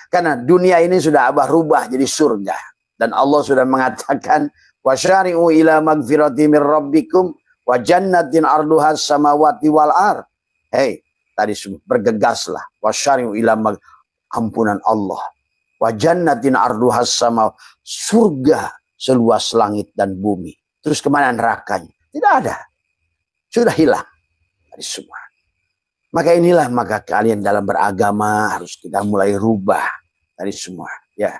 Karena dunia ini sudah Abah rubah jadi surga. Dan Allah sudah mengatakan, wasyari'u ila magfirati min rabbikum wa jannatin arduhas samawati wal ar. Hei, tadi bergegaslah. Wasyari'u ila ampunan Allah. Wa jannatin arduhas sama, surga seluas langit dan bumi. Terus kemana nerakanya? Tidak ada. Sudah hilang dari semua. Maka inilah, maka kalian dalam beragama harus kita mulai rubah dari semua. Ya.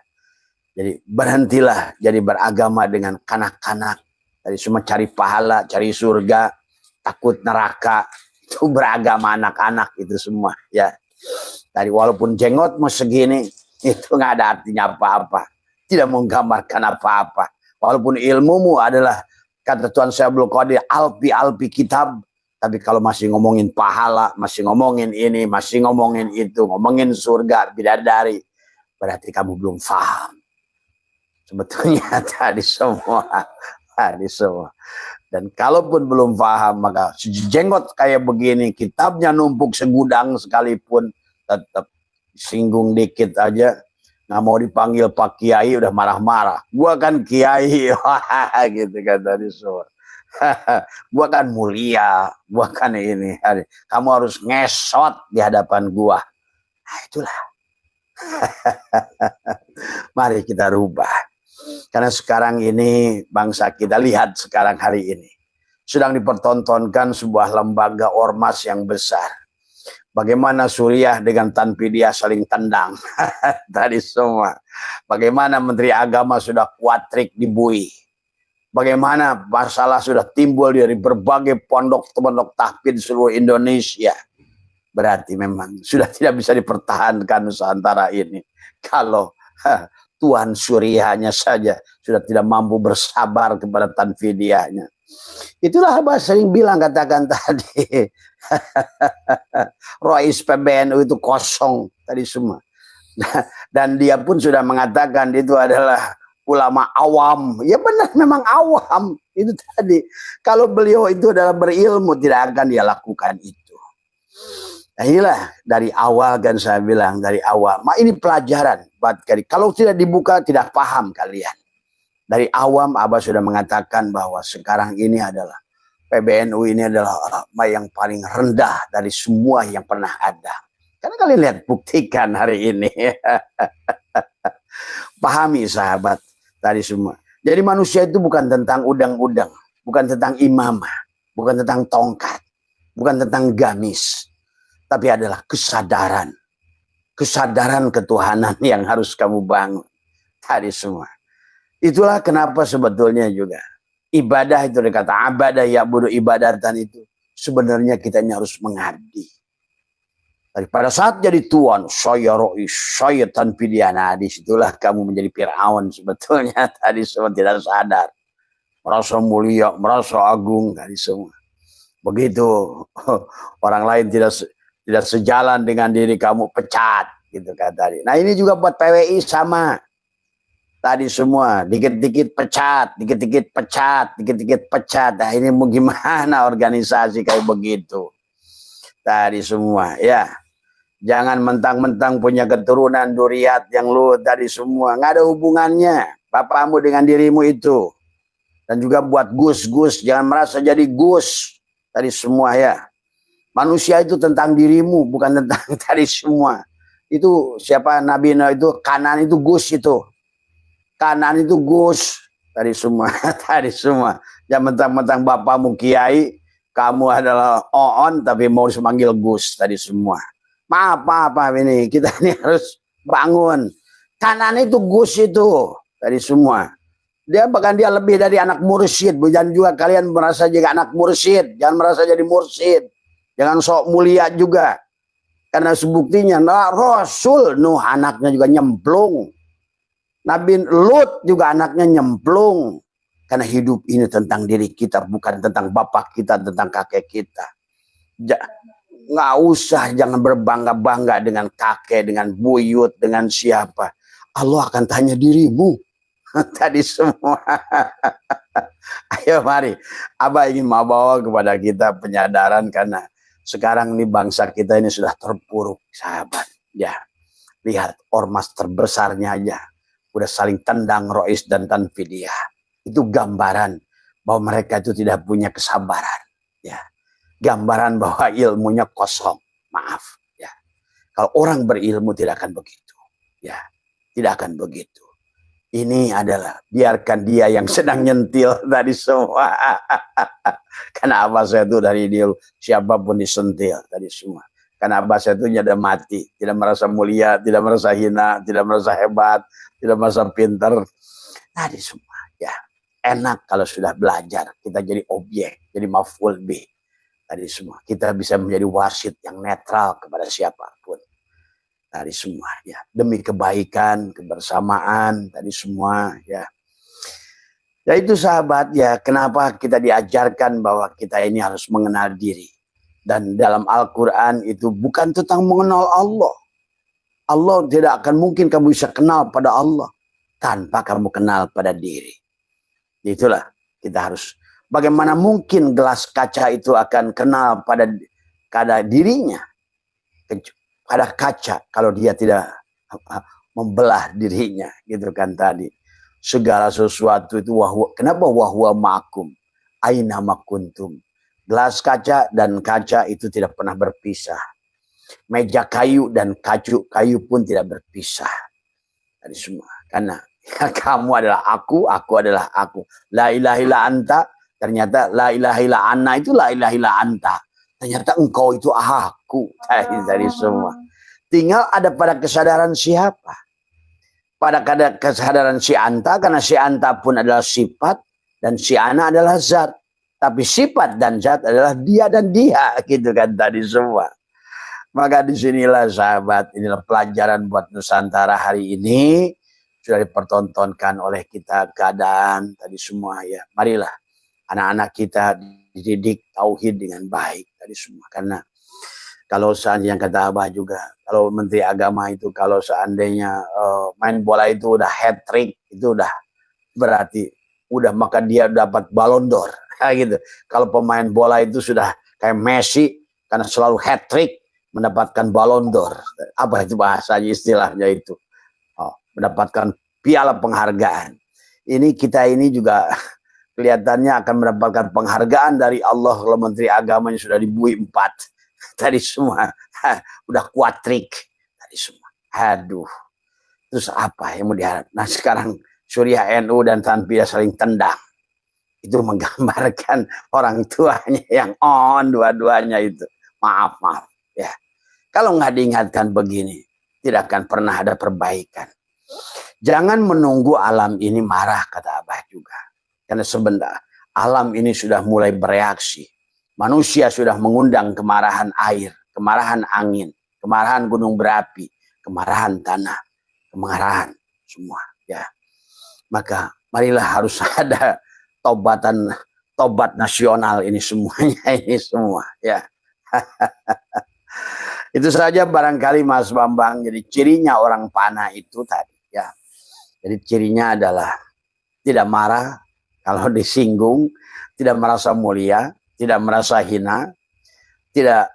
Jadi berhentilah jadi beragama dengan kanak-kanak. Dari semua cari pahala, cari surga, takut neraka. Itu beragama anak-anak itu semua. Ya. Dari walaupun jenggot mau segini, itu nggak ada artinya apa-apa. Tidak menggambarkan apa-apa. Walaupun ilmumu adalah, kata Tuhan saya Abdul Qadir, alpi kitab. Tapi kalau masih ngomongin pahala, masih ngomongin ini, masih ngomongin itu, ngomongin surga, bidadari, berarti kamu belum paham. Sebetulnya tadi semua. Dan kalaupun belum paham, maka jenggot kayak begini, kitabnya numpuk segudang sekalipun, tetap singgung dikit aja, nggak mau dipanggil Pak Kiai udah marah-marah. Gua kan Kiai, gitu kan tadi semua. Gua kan mulia, gua kan ini. Kamu harus ngesot di hadapan gua. Nah, itulah. Mari kita rubah. Karena sekarang ini bangsa kita, lihat sekarang hari ini sedang dipertontonkan sebuah lembaga ormas yang besar. Bagaimana Suriah dengan Tanfidia saling tendang. Tadi semua. Bagaimana Menteri Agama sudah kuatrik di Bui. Bagaimana masalah sudah timbul dari berbagai pondok-pondok tahfidz seluruh Indonesia. Berarti memang sudah tidak bisa dipertahankan Nusantara ini. Kalau Tuhan Suriahnya saja sudah tidak mampu bersabar kepada Tanfidianya. Itulah Abah sering bilang, katakan tadi. Rois PBNU itu kosong tadi semua. Dan dia pun sudah mengatakan itu adalah ulama awam. Ya benar, memang awam. Itu tadi. Kalau beliau itu adalah berilmu, tidak akan dia lakukan itu. Nah, inilah dari awal kan saya bilang, dari awal. Ini pelajaran buat kalian. Kalau tidak dibuka, tidak paham kalian. Dari awam Abah sudah mengatakan bahwa sekarang ini adalah PBNU ini adalah yang paling rendah dari semua yang pernah ada. Karena kalian lihat, buktikan hari ini. Pahami sahabat tadi semua. Jadi manusia itu bukan tentang udang-udang, bukan tentang imamah, bukan tentang tongkat, bukan tentang gamis, tapi adalah kesadaran. Kesadaran ketuhanan yang harus kamu bangun tadi semua. Itulah kenapa sebetulnya juga ibadah itu dikata abadah ya budu ibadatan itu sebenarnya kita ini harus mengabdi. Pada saat jadi tuan, saya rois, saya Tanfidiana, disitulah kamu menjadi Fir'aun sebetulnya tadi semua tidak sadar. Merasa mulia, merasa agung tadi semua. Begitu orang lain tidak sejalan dengan diri kamu, pecat gitu kan tadi. Nah ini juga buat PWI sama. Tadi semua dikit-dikit pecat, dikit-dikit pecat, dikit-dikit pecat. Nah ini mau gimana organisasi kayak begitu? Tadi semua ya. Jangan mentang-mentang punya keturunan duriat yang lu tadi semua. Nggak ada hubungannya bapakmu dengan dirimu itu. Dan juga buat Gus-Gus, jangan merasa jadi Gus. Tadi semua ya. Manusia itu tentang dirimu, bukan tentang tadi semua. Itu siapa Nabi itu, Kanan itu Gus itu. Kanan itu Gus tadi semua. Tadi semua. Jangan mentang-mentang bapakmu Kiai, kamu adalah Oon tapi mau dipanggil Gus tadi semua. Maaf ini, kita ini harus bangun. Kanan itu Gus itu tadi semua. Dia bahkan dia lebih dari anak mursyid. Jangan juga kalian merasa jadi anak mursyid, jangan merasa jadi mursyid. Jangan sok mulia juga. Karena sebuktinya Rasul Nuh anaknya juga nyemplung. Nabi Lut juga anaknya nyemplung. Karena hidup ini tentang diri kita, bukan tentang bapak kita, tentang kakek kita. Nggak usah, jangan berbangga-bangga dengan kakek, dengan buyut, dengan siapa. Allah akan tanya dirimu. Tadi semua. Ayo mari. Abah ingin membawa kepada kita penyadaran karena sekarang ini bangsa kita ini sudah terpuruk, sahabat. Ya. Lihat ormas terbesarnya aja udah saling tendang Rois dan Tanfidia. Itu gambaran bahwa mereka itu tidak punya kesabaran. Ya, gambaran bahwa ilmunya kosong. Maaf. Ya, kalau orang berilmu tidak akan begitu. Ya, tidak akan begitu. Ini adalah biarkan dia yang sedang nyentil tadi semua. Karena abah saya itu dari dulu siapapun disentil tadi semua. Karena abah saya itu nyada mati, tidak merasa mulia, tidak merasa hina, tidak merasa hebat, tidak merasa pintar. Tadi semua ya enak kalau sudah belajar kita jadi objek, jadi maf'ul bih. Tadi semua kita bisa menjadi wasit yang netral kepada siapapun. Tadi semua ya demi kebaikan, kebersamaan tadi semua ya. Ya itu sahabat ya, kenapa kita diajarkan bahwa kita ini harus mengenal diri. Dan dalam Al-Quran itu bukan tentang mengenal Allah. Allah tidak akan mungkin kamu bisa kenal pada Allah tanpa kamu kenal pada diri. Itulah kita harus. Bagaimana mungkin gelas kaca itu akan kenal pada dirinya, pada kaca kalau dia tidak membelah dirinya, gitu kan tadi. Segala sesuatu itu kenapa wahwa ma'akum aina makuntum. Gelas kaca dan kaca itu tidak pernah berpisah. Meja kayu dan kayu pun tidak berpisah. Tadi semua. Karena kamu adalah aku adalah aku. La ilaha illa anta, ternyata la ilaha illa anna itu la ilaha illa anta. Ternyata engkau itu aku. Tadi semua. Tinggal ada pada kesadaran siapa. Pada kesadaran si anta, karena si anta pun adalah sifat dan si ana adalah zat. Tapi sifat dan zat adalah dia dan dia, gitu kan tadi semua. Maka disinilah sahabat, inilah pelajaran buat Nusantara hari ini. Sudah dipertontonkan oleh kita keadaan tadi semua ya. Marilah anak-anak kita dididik tauhid dengan baik tadi semua. Karena kalau seandainya kata Abah juga, kalau Menteri Agama itu kalau seandainya main bola itu udah hat trick, itu udah berarti udah maka dia dapat Ballon d'Or. Gitu. Kalau pemain bola itu sudah kayak Messi karena selalu hat trick mendapatkan Ballon d'Or. Apa itu bahasanya istilahnya itu? Mendapatkan piala penghargaan. Ini kita ini juga kelihatannya akan mendapatkan penghargaan dari Allah kalau Menteri Agamanya sudah dibui 4. Tadi semua udah kuatrik tadi semua. Aduh. Terus apa yang mau diharap? Nah sekarang Suriah NU dan Tanfidah saling tendang. Itu menggambarkan orang tuanya yang on dua-duanya itu. Maaf ya. Kalau nggak diingatkan begini, tidak akan pernah ada perbaikan. Jangan menunggu alam ini marah, kata Abah juga. Karena sebentar alam ini sudah mulai bereaksi. Manusia sudah mengundang kemarahan air, kemarahan angin, kemarahan gunung berapi, kemarahan tanah, kemarahan semua. Ya, maka marilah harus ada tobat nasional ini semuanya ini semua. Ya, itu saja barangkali Mas Bambang. Jadi cirinya orang panah itu tadi. Ya, jadi cirinya adalah tidak marah kalau disinggung, tidak merasa mulia, tidak merasa hina, tidak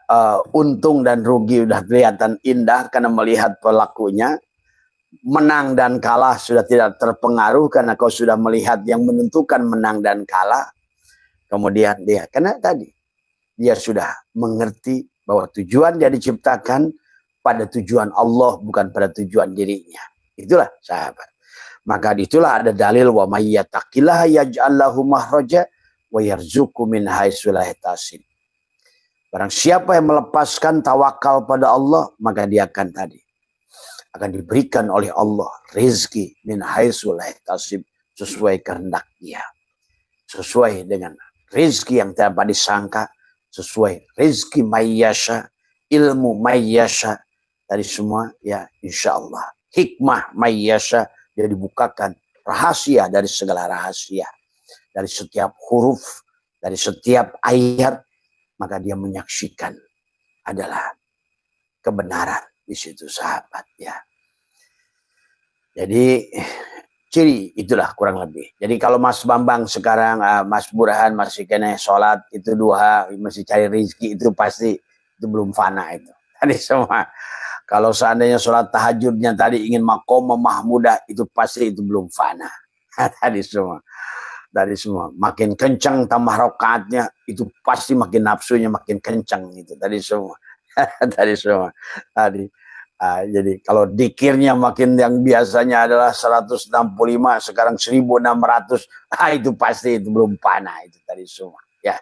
untung dan rugi udah kelihatan indah karena melihat pelakunya. Menang dan kalah sudah tidak terpengaruh karena kau sudah melihat yang menentukan menang dan kalah. Kemudian dia, karena tadi dia sudah mengerti bahwa tujuan dia diciptakan pada tujuan Allah bukan pada tujuan dirinya. Itulah sahabat. Maka itulah ada dalil wa may yattaqillaha yaj'al lahu makhraja wa yarzuqhu min haitsu la yahtasib. Barang siapa yang melepaskan tawakal pada Allah, maka dia akan diberikan oleh Allah rezeki min haitsu la yahtasib, sesuai kehendak dia. Sesuai dengan rezeki yang tanpa disangka, sesuai rezeki mayyasha, ilmu mayyasha dari semua ya insyaallah. Hikmah mayyasha, dia dibukakan rahasia dari segala rahasia. Dari setiap huruf, dari setiap ayat, maka dia menyaksikan adalah kebenaran di situ sahabat ya. Jadi ciri itulah kurang lebih. Jadi kalau Mas Bambang sekarang, Mas Burhan masih kena sholat itu duha, masih cari rezeki itu pasti itu belum fana itu. Tadi semua Kalau seandainya sholat tahajudnya tadi ingin maqamah mahmudah, itu pasti itu belum fana. Tadi semua. Dari semua. Makin kencang tambah rakaatnya, itu pasti makin nafsunya makin kencang. Itu tadi semua. Tadi semua. Tadi. Jadi kalau dikirnya makin yang biasanya adalah 165, sekarang 1600, itu pasti itu belum fana. Itu tadi semua. Ya.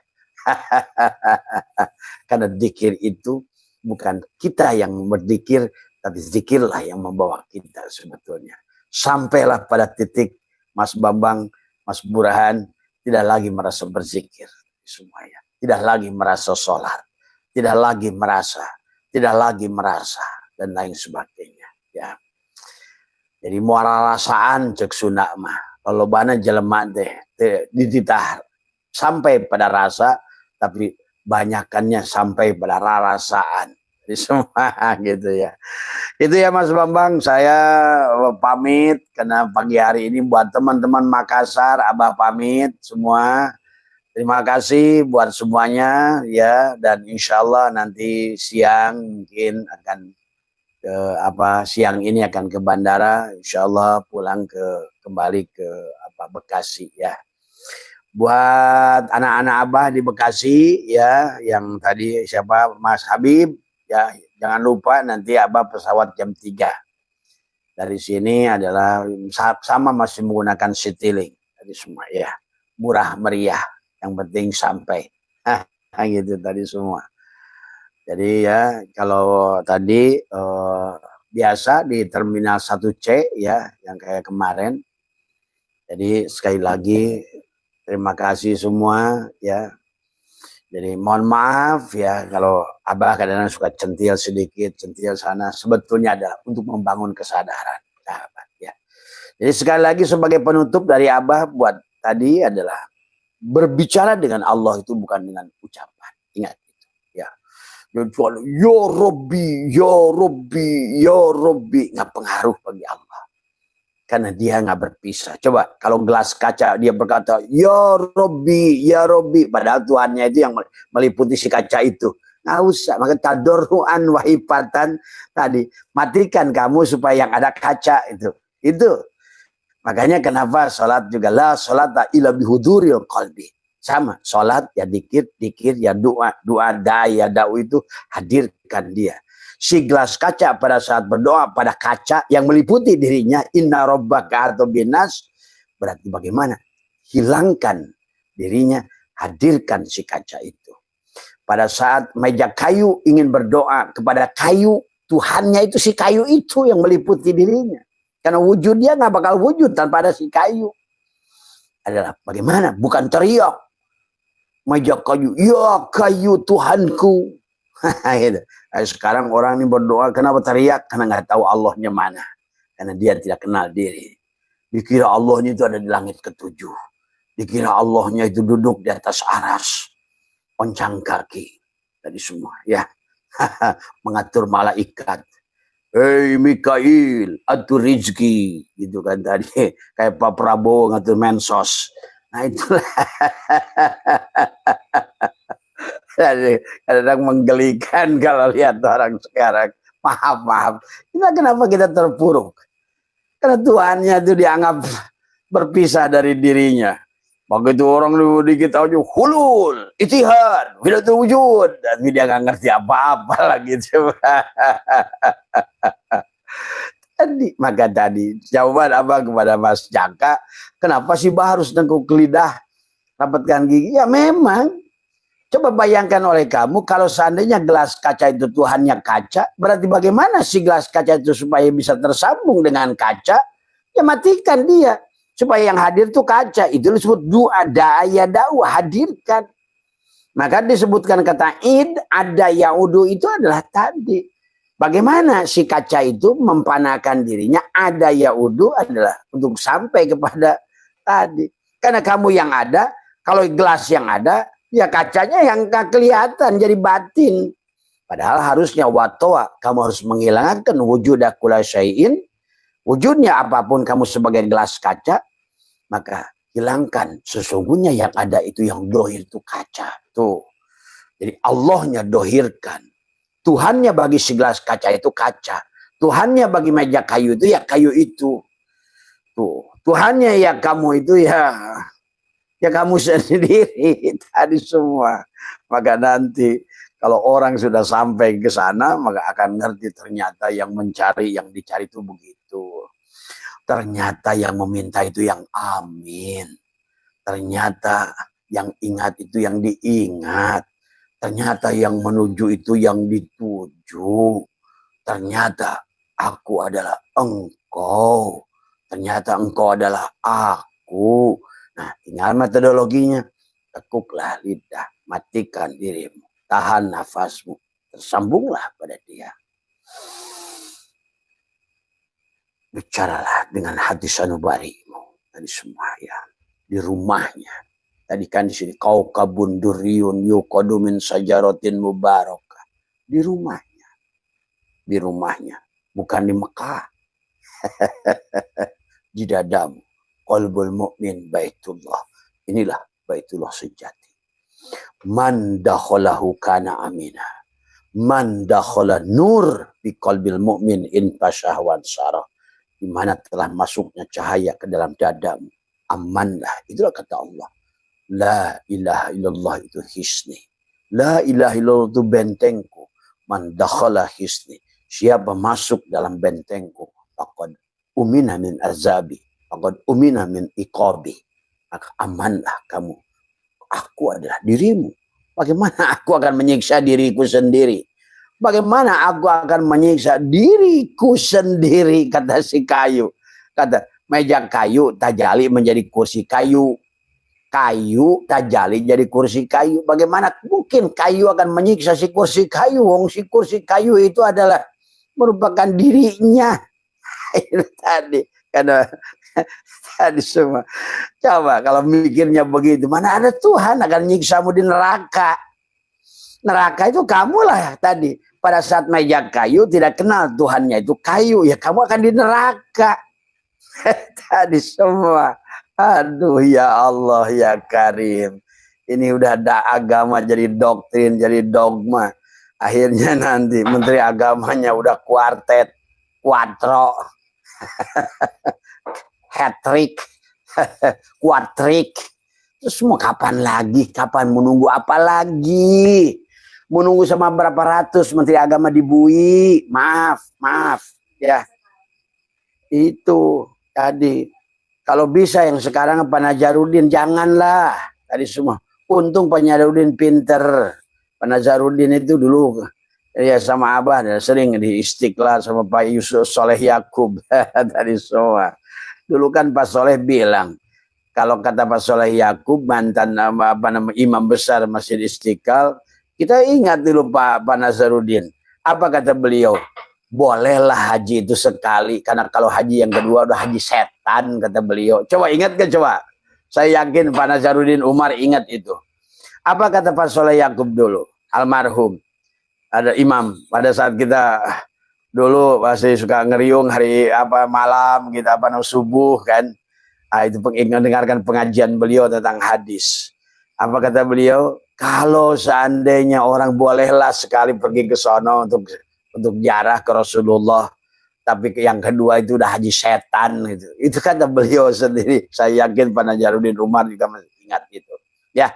Karena dikir itu bukan kita yang berdikir, tapi zikirlah yang membawa kita sebetulnya. Sampailah pada titik Mas Bambang, Mas Burhan tidak lagi merasa berzikir semuanya, tidak lagi merasa sholat, tidak lagi merasa, dan lain sebagainya. Ya. Jadi muara rasaan cek sunak mah, kalau bana jelema deh dititah sampai pada rasa, tapi banyakannya sampai pada rasaan. Jadi semua gitu ya. Itu ya Mas Bambang, saya pamit karena pagi hari ini buat teman-teman Makassar, Abah pamit semua. Terima kasih buat semuanya ya, dan insya Allah nanti siang mungkin akan siang ini akan ke bandara, insya Allah pulang kembali ke Bekasi ya. Buat anak-anak Abah di Bekasi ya, yang tadi siapa Mas Habib ya, jangan lupa nanti Abah pesawat jam 3 dari sini adalah sama masih menggunakan Citylink tadi semua ya, murah meriah, yang penting sampai gitu tadi semua. Jadi ya kalau tadi biasa di Terminal 1C ya, yang kayak kemarin. Jadi sekali lagi terima kasih semua ya. Jadi mohon maaf ya kalau Abah kadang-kadang suka centil sedikit, centil sana. Sebetulnya adalah untuk membangun kesadaran. Ya. Jadi sekali lagi sebagai penutup dari Abah buat tadi adalah berbicara dengan Allah itu bukan dengan ucapan. Ingat itu ya. Ya Robbi, ya Robbi, ya Robbi. Nggak pengaruh bagi Allah. Karena dia nggak berpisah. Coba kalau gelas kaca dia berkata ya Robbi, ya Robbi, padahal Tuhannya itu yang meliputi si kaca itu. Nggak usah. Maka tadorruan wahibatan tadi, matikan kamu supaya yang ada kaca itu. Makanya kenapa sholat juga la sholata illa bihuduril qalbi. Sama, sholat ya dikir ya doa ya da'u itu hadirkan dia. Si gelas kaca pada saat berdoa pada kaca yang meliputi dirinya, inna rabbaka atau binas, berarti bagaimana? Hilangkan dirinya, hadirkan si kaca itu. Pada saat meja kayu ingin berdoa kepada kayu, Tuhannya itu si kayu itu yang meliputi dirinya. Karena wujudnya nggak bakal wujud tanpa ada si kayu. Adalah bagaimana? Bukan teriak. Meja kayu, ya kayu Tuhanku. Gitu. Sekarang orang ini berdoa, kenapa teriak? Karena nggak tahu Allahnya mana. Karena dia tidak kenal diri. Dikira Allahnya itu ada di langit ke-7. Dikira Allahnya itu duduk di atas aras, oncang kaki. Tadi semua ya. Mengatur malaikat. Hei Mikail, atur rizki. Gitu kan tadi. Kayak Pak Prabowo ngatur mensos. Nah itulah. Kadang menggelikan kalau lihat orang sekarang. Maaf. Kenapa kita terpuruk? Karena Tuhannya itu dianggap berpisah dari dirinya. Begitu orang dikit aja hulul, itihad, wilatul wujud. Tapi dia nggak ngerti apa-apa lagi. Maka tadi jawaban Abang kepada Mas Jaka, kenapa sih Bah harus nengkuk lidah, rapatkan gigi? Ya memang. Coba bayangkan oleh kamu, kalau seandainya gelas kaca itu Tuhannya kaca, berarti bagaimana si gelas kaca itu supaya bisa tersambung dengan kaca? Ya matikan dia. Supaya yang hadir itu kaca. Itu disebut doa, da'aya da'u, hadirkan. Maka disebutkan kata id, ada yaudu itu adalah tadi. Bagaimana si kaca itu mempanakan dirinya, ada yaudu adalah untuk sampai kepada tadi. Karena kamu yang ada, kalau gelas yang ada, ya kacanya yang gak kelihatan, jadi batin. Padahal harusnya watoa, kamu harus menghilangkan wujuda kula syai'in, wujudnya apapun kamu sebagai gelas kaca, maka hilangkan sesungguhnya yang ada itu yang dohir itu kaca. Tuh. Jadi Allahnya dohirkan. Tuhannya bagi segelas kaca itu kaca. Tuhannya bagi meja kayu itu ya kayu itu. Tuh, Tuhannya ya kamu itu ya kamu sendiri tadi semua. Maka nanti kalau orang sudah sampai ke sana, maka akan ngerti ternyata yang mencari, yang dicari itu begitu. Ternyata yang meminta itu yang amin. Ternyata yang ingat itu yang diingat. Ternyata yang menuju itu yang dituju. Ternyata aku adalah engkau. Ternyata engkau adalah aku. Nah, tinggal metodologinya. Tekuklah lidah, matikan dirimu, tahan nafasmu, tersambunglah pada dia. Bicaralah dengan hati sanubarimu. Tadi semua ya, di rumahnya. Tadi kan di sini kau kabun duriyun yuqadu min sajaratin mubarakah. Di rumahnya. Di rumahnya, bukan di Mekah. Di dadamu. Qalbul mu'min baitullah. Inilah baitullah sejati. Man dakhalahu kana amina. Man dakhala nur di qalbil mu'min in fasyahwan sarah. Di mana telah masuknya cahaya ke dalam dadamu. Amanlah. Itulah kata Allah. La ilaha illallah itu hisni. La ilaha illallah itu bentengku. Man dakhala hisni. Siapa masuk dalam bentengku. Faqad umina min azabi. Faqad umina min iqabi. Maka amanlah kamu. Aku adalah dirimu. Bagaimana aku akan menyiksa diriku sendiri? Bagaimana aku akan menyiksa diriku sendiri? Kata si kayu. Kata meja kayu tajali menjadi kursi kayu. Kayu tajali jadi kursi kayu. Bagaimana mungkin kayu akan menyiksa si kursi kayu? Wong si kursi kayu itu adalah merupakan dirinya. Itu tadi. Karena tadi semua. Coba kalau mikirnya begitu. Mana ada Tuhan akan nyiksamu di neraka. Neraka itu kamulah tadi. Pada saat meja kayu tidak kenal Tuhannya itu kayu. Ya kamu akan di neraka. Tadi semua. Aduh ya Allah ya Karim. Ini udah ada agama jadi doktrin, jadi dogma. Akhirnya nanti menteri agamanya udah kuartet, kuatro, hat-trick, kuatrik. Terus mau kapan lagi? Kapan menunggu apa lagi? Menunggu sama berapa ratus menteri agama dibui? Maaf ya. Itu tadi. Kalau bisa yang sekarang Pak Nazarudin janganlah. Tadi semua. Untung Pak Nazarudin pinter. Pak Nazarudin itu dulu ya sama Abah sering di Istiqlal sama Pak Yusuf Soleh Yakub. Tadi semua. Dulu kan Pak Soleh bilang, kalau kata Pak Soleh Yakub mantan imam besar Masjid Istiqlal, kita ingat dulu Pak Nazarudin. Apa kata beliau? Bolehlah haji itu sekali, karena kalau haji yang kedua udah haji setan, kata beliau. Coba ingat kan coba? Saya yakin Pak Nazarudin Umar ingat itu. Apa kata Pak Soleh Yakub dulu? Almarhum. Ada imam pada saat kita dulu masih suka ngeriung hari malam gitu subuh kan. Nah, itu mendengarkan pengajian beliau tentang hadis. Apa kata beliau? Kalau seandainya orang bolehlah sekali pergi ke sono untuk ziarah ke Rasulullah, tapi yang kedua itu udah haji setan gitu. Itu kata beliau sendiri. Saya yakin Pak Nazarudin Umar juga masih ingat itu. Ya,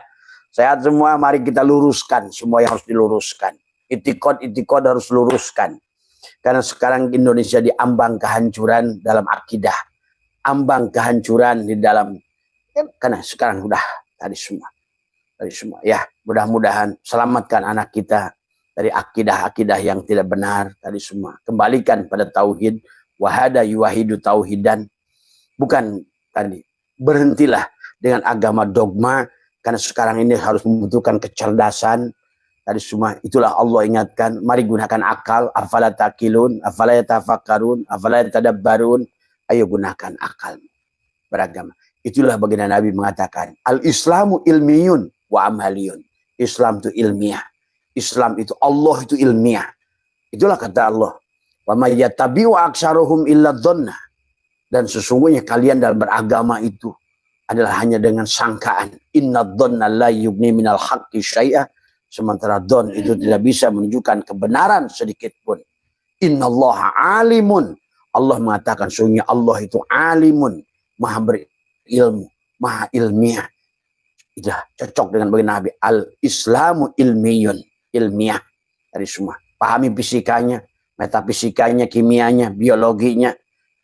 sehat semua. Mari kita luruskan semua yang harus diluruskan. Itikad harus luruskan. Karena sekarang Indonesia diambang kehancuran dalam akidah. Ambang kehancuran di dalam, karena sekarang udah tadi semua ya, mudah-mudahan selamatkan anak kita dari akidah-akidah yang tidak benar tadi semua, kembalikan pada tauhid, wahada yuwahidu tauhidan, bukan tadi berhentilah dengan agama dogma, karena sekarang ini harus membutuhkan kecerdasan tadi semua. Itulah Allah ingatkan, mari gunakan akal, afala taqilun, afala yatafakkarun, afala yatadabbarun. Ayo gunakan akal beragama. Itulah baginda Nabi mengatakan, al-Islamu ilmiyun wa amaliyun. Islam itu ilmiah. Islam itu Allah itu ilmiah. Itulah kata Allah. Wa may yattabi'u aktsaruhum illa dhonna. Dan sesungguhnya kalian dalam beragama itu adalah hanya dengan sangkaan. Inna dhonna la yughni minal haqqi syai'a. Sementara don itu tidak bisa menunjukkan kebenaran sedikit pun. Innallaha alimun. Allah mengatakan sungguhnya Allah itu alimun, maha berilmu, maha ilmiah. Itu cocok dengan bagi Nabi. Al-Islamu ilmiyun, ilmiah dari semua. Pahami fisikanya, metafisikanya, kimianya, biologinya,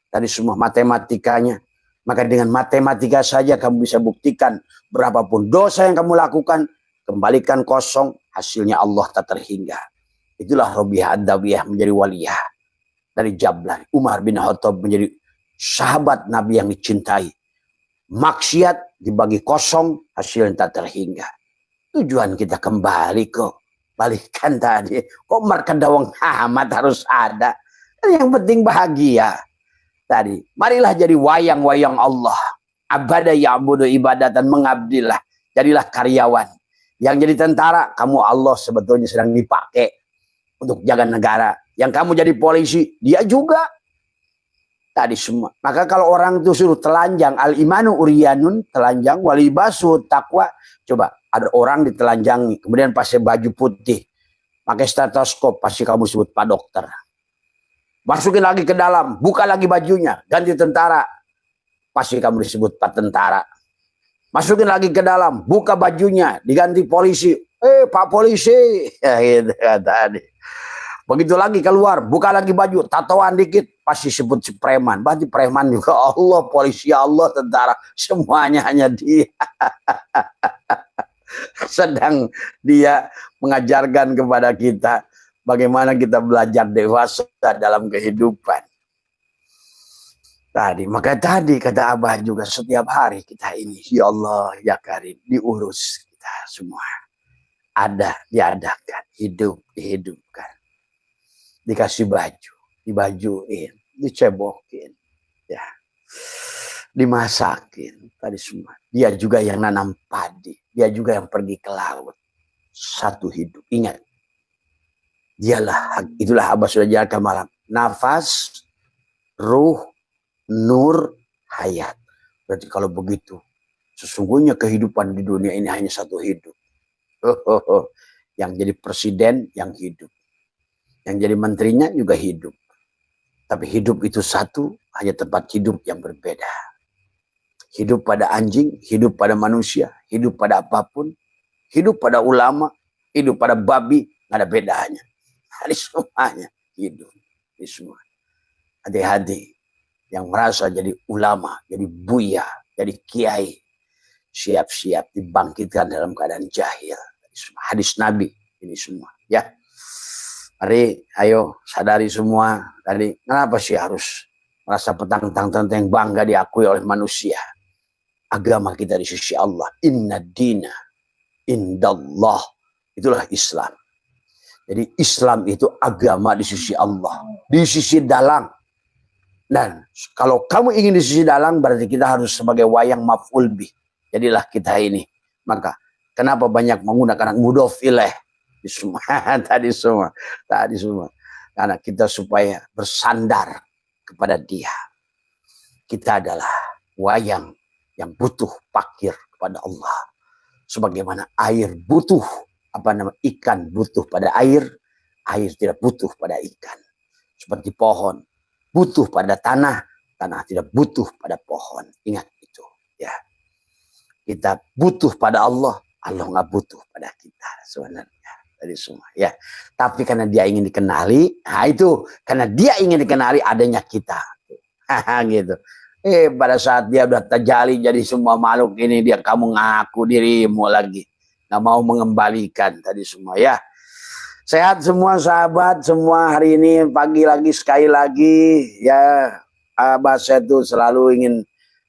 dari semua matematikanya. Maka dengan matematika saja kamu bisa buktikan berapapun dosa yang kamu lakukan, kembalikan kosong, hasilnya Allah tak terhingga. Itulah Rabi'ah Ad-Dawiyah menjadi waliyah dari Jablan. Umar bin Khattab menjadi sahabat Nabi yang dicintai. Maksiat dibagi kosong, hasilnya tak terhingga. Tujuan kita kembali kok. Balikan tadi. Kok markadawang amat harus ada. Yang penting bahagia. Tadi, marilah jadi wayang-wayang Allah. Abada ya'budu ibadatan, mengabdilah. Jadilah karyawan. Yang jadi tentara, kamu Allah sebetulnya sedang dipakai untuk jaga negara. Yang kamu jadi polisi, dia juga. Tadi semua. Maka kalau orang itu suruh telanjang, al-imanu uriyanun, telanjang, walibasu takwa. Coba, ada orang ditelanjangi, kemudian pakai baju putih, pakai stetoskop, pasti kamu sebut Pak Dokter. Masukin lagi ke dalam, buka lagi bajunya, ganti tentara, pasti kamu disebut Pak Tentara. Masukin lagi ke dalam, buka bajunya, diganti polisi, Pak Polisi, ya gitu tadi. Begitu lagi keluar, buka lagi baju, tatoan dikit, pasti sebut si preman. Berarti preman juga Allah, polisi Allah, tentara, semuanya hanya dia. Sedang dia mengajarkan kepada kita bagaimana kita belajar dewasa dalam kehidupan. Tadi, maka tadi kata Abah juga setiap hari kita ini, ya Allah, ya Karim, diurus kita semua. Ada, diadakan, hidup, dihidupkan. Dikasih baju, dibajuin, dicebokin, ya, dimasakin, tadi semua. Dia juga yang nanam padi, dia juga yang pergi ke laut. Satu hidup, ingat. Dialah, itulah Abah sudah jalankan malam. Nafas, ruh, nur, hayat. Berarti kalau begitu, sesungguhnya kehidupan di dunia ini hanya satu hidup. Yang jadi presiden yang hidup. Yang jadi menterinya juga hidup. Tapi hidup itu satu, hanya tempat hidup yang berbeda. Hidup pada anjing, hidup pada manusia, hidup pada apapun, hidup pada ulama, hidup pada babi, nggak ada bedanya. Hari semuanya hidup. Di semua. Hati-hati yang merasa jadi ulama, jadi buya, jadi kiai, siap-siap dibangkitkan dalam keadaan jahil. Hadis Nabi ini semua, ya. Mari, ayo sadari semua. Tadi, kenapa sih harus merasa petang-petang bangga diakui oleh manusia? Agama kita di sisi Allah. Inna dina indallah. Itulah Islam. Jadi Islam itu agama di sisi Allah. Di sisi dalang. Dan kalau kamu ingin di sisi dalang, berarti kita harus sebagai wayang maf'ul bih. Jadilah kita ini. Maka, kenapa banyak menggunakan mudhof ilaih? Tadi semua. Karena kita supaya bersandar kepada dia. Kita adalah wayang yang butuh pakir kepada Allah. Sebagaimana air butuh, ikan butuh pada air tidak butuh pada ikan. Seperti pohon butuh pada tanah tidak butuh pada pohon. Ingat itu, ya. Kita butuh pada Allah nggak butuh pada kita sebenarnya. Dari semua, ya. Tapi karena dia ingin dikenali, itu karena dia ingin dikenali adanya kita, gitu. Pada saat dia udah terjali jadi semua makhluk ini, kamu ngaku dirimu lagi, nggak mau mengembalikan tadi semua, ya. Sehat semua sahabat, semua hari ini pagi lagi sekali lagi, ya. Abah saya tuh selalu ingin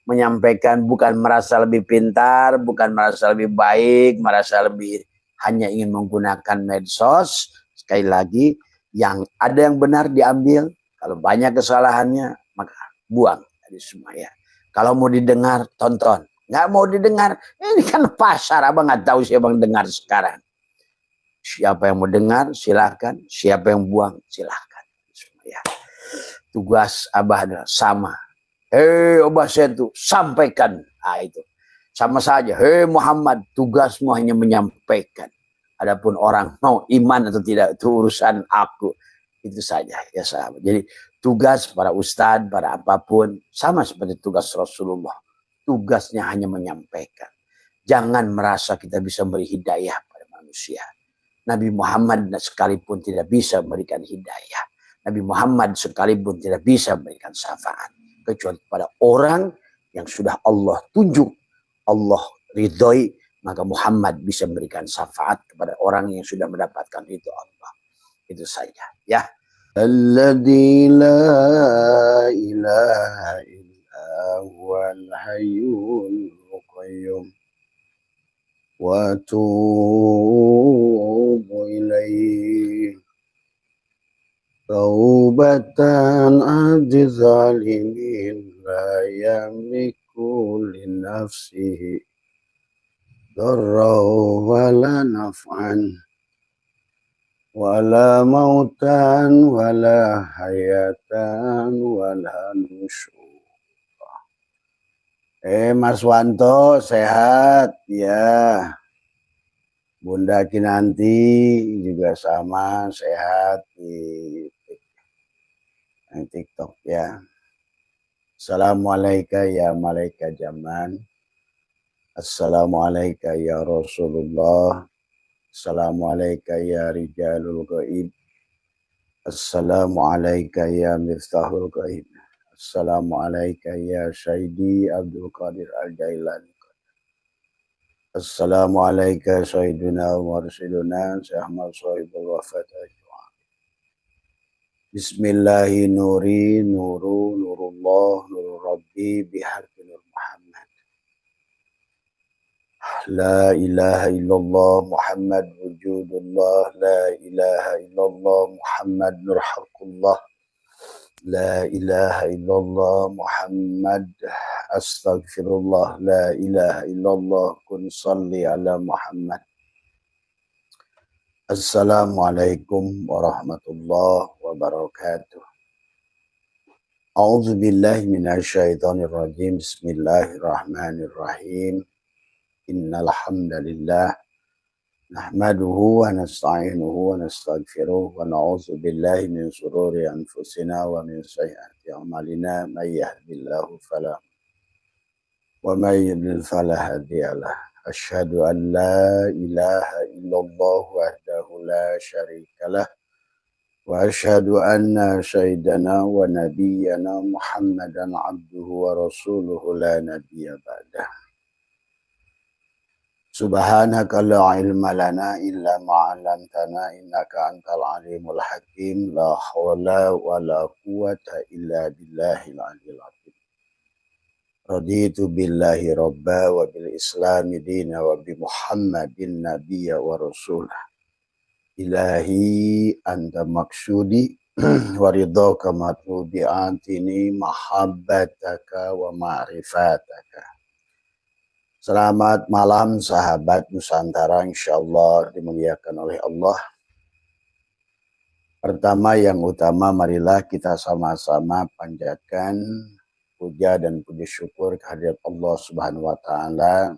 menyampaikan, bukan merasa lebih pintar, bukan merasa lebih baik, merasa lebih, hanya ingin menggunakan medsos. Sekali lagi, yang ada yang benar diambil, kalau banyak kesalahannya maka buang dari semua, ya. Kalau mau didengar, tonton. Nggak mau didengar, ini kan pasar, abang nggak tahu siapa yang dengar sekarang. Siapa yang mau dengar silahkan, siapa yang buang silahkan, ya. Tugas abah adalah sama. Abah saya tuh sampaikan, itu sama saja. Muhammad, tugasmu hanya menyampaikan. Adapun orang mau iman atau tidak itu urusan aku. Itu saja ya sahabat. Jadi tugas para ustadz, para apapun sama seperti tugas Rasulullah. Tugasnya hanya menyampaikan. Jangan merasa kita bisa beri hidayah pada manusia. Nabi Muhammad sekalipun tidak bisa memberikan hidayah. Nabi Muhammad sekalipun tidak bisa memberikan syafaat. Kecuali pada orang yang sudah Allah tunjuk, Allah ridhoi, maka Muhammad bisa memberikan syafaat kepada orang yang sudah mendapatkan itu Allah. Itu saja ya. Alladzi la ilaha illa huwal hayyul qayyum wa atubu ilaihi taubatan abdi zalimin la yamliku li nafsihi darra wala naf'an wala mautan wala hayatan wala nusyur. Mas Wanto sehat ya. Bunda Kinanti juga sama sehat di TikTok ya. Assalamualaikum ya malaikat zaman. Assalamualaikum ya Rasulullah. Assalamualaikum ya rijalul gaib. Assalamualaikum ya miftahul gaib. Assalamualaikum ya Syahidi Abdul Qadir Al-Jailani. Assalamualaikum Sayyidina wa Rasuluna Syekh Ahmad Sohibul Wafat. Bismillahi nuri nuru nurullah nuru rabbi biharfi nur Muhammad. La ilaha illallah Muhammad wujudullah. La ilaha illallah Muhammad nur haqqullah. La ilaha illallah Muhammad astaghfirullah. La ilaha illallah kun salli ala Muhammad. Assalamualaikum warahmatullahi wabarakatuh. A'udzu billahi minasyaitonir rajim. Bismillahirrahmanirrahim. Innal hamdalillah nahmaduhu wa nasta'inuhu wa nastaghfiruh wa na'udzu billahi min shururi anfusina wa min sayyiati a'malina may yahdihillahu fala wa may yudlil fala hadiyalah. Asyhadu an la ilaha illallah wahdahu la syarikalah wa asyhadu anna sayyidana wa nabiyyana Muhammadan abduhu wa rasuluhu la nabiyya ba'dah. Subhanaka la ilma lana illa ma 'allamtana innaka antal alimul hakim. La haula wala quwwata illa billahil aliyyil azim. Raditu billahi rabba wa bil islami dina wa bi Muhammadin nabiyya wa rasulah. Ilahi anta maksudi wa ridhaka matlubi antini mahabbataka wa ma'rifataka. Selamat malam sahabat Nusantara, insyaallah dimuliakan oleh Allah. Pertama yang utama marilah kita sama-sama panjatkan puja dan puji syukur kehadirat Allah Subhanahu wa taala.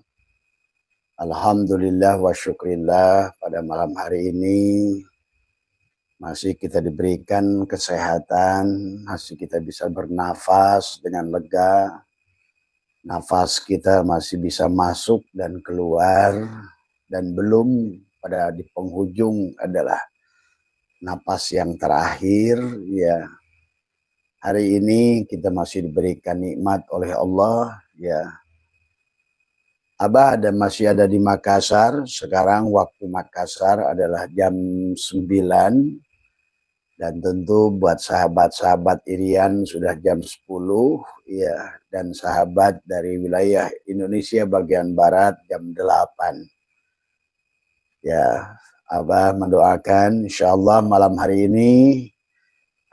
Alhamdulillah wa syukrillah, pada malam hari ini masih kita diberikan kesehatan, masih kita bisa bernafas dengan lega. Nafas kita masih bisa masuk dan keluar, dan belum pada di penghujung adalah napas yang terakhir ya. Hari ini kita masih diberikan nikmat oleh Allah ya. Abah masih ada di Makassar. Sekarang waktu Makassar adalah jam 9. Dan tentu buat sahabat-sahabat Irian sudah jam 10 ya, dan sahabat dari wilayah Indonesia bagian barat jam 8. Ya, Abah mendoakan insyaallah malam hari ini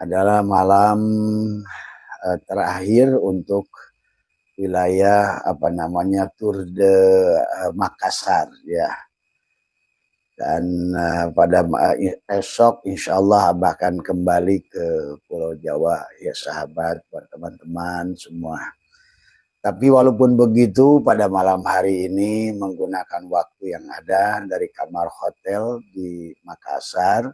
adalah malam terakhir untuk wilayah Tour de Makassar ya. Dan pada esok insya Allah Abah akan kembali ke Pulau Jawa ya sahabat, buat teman-teman semua. Tapi walaupun begitu, pada malam hari ini menggunakan waktu yang ada dari kamar hotel di Makassar,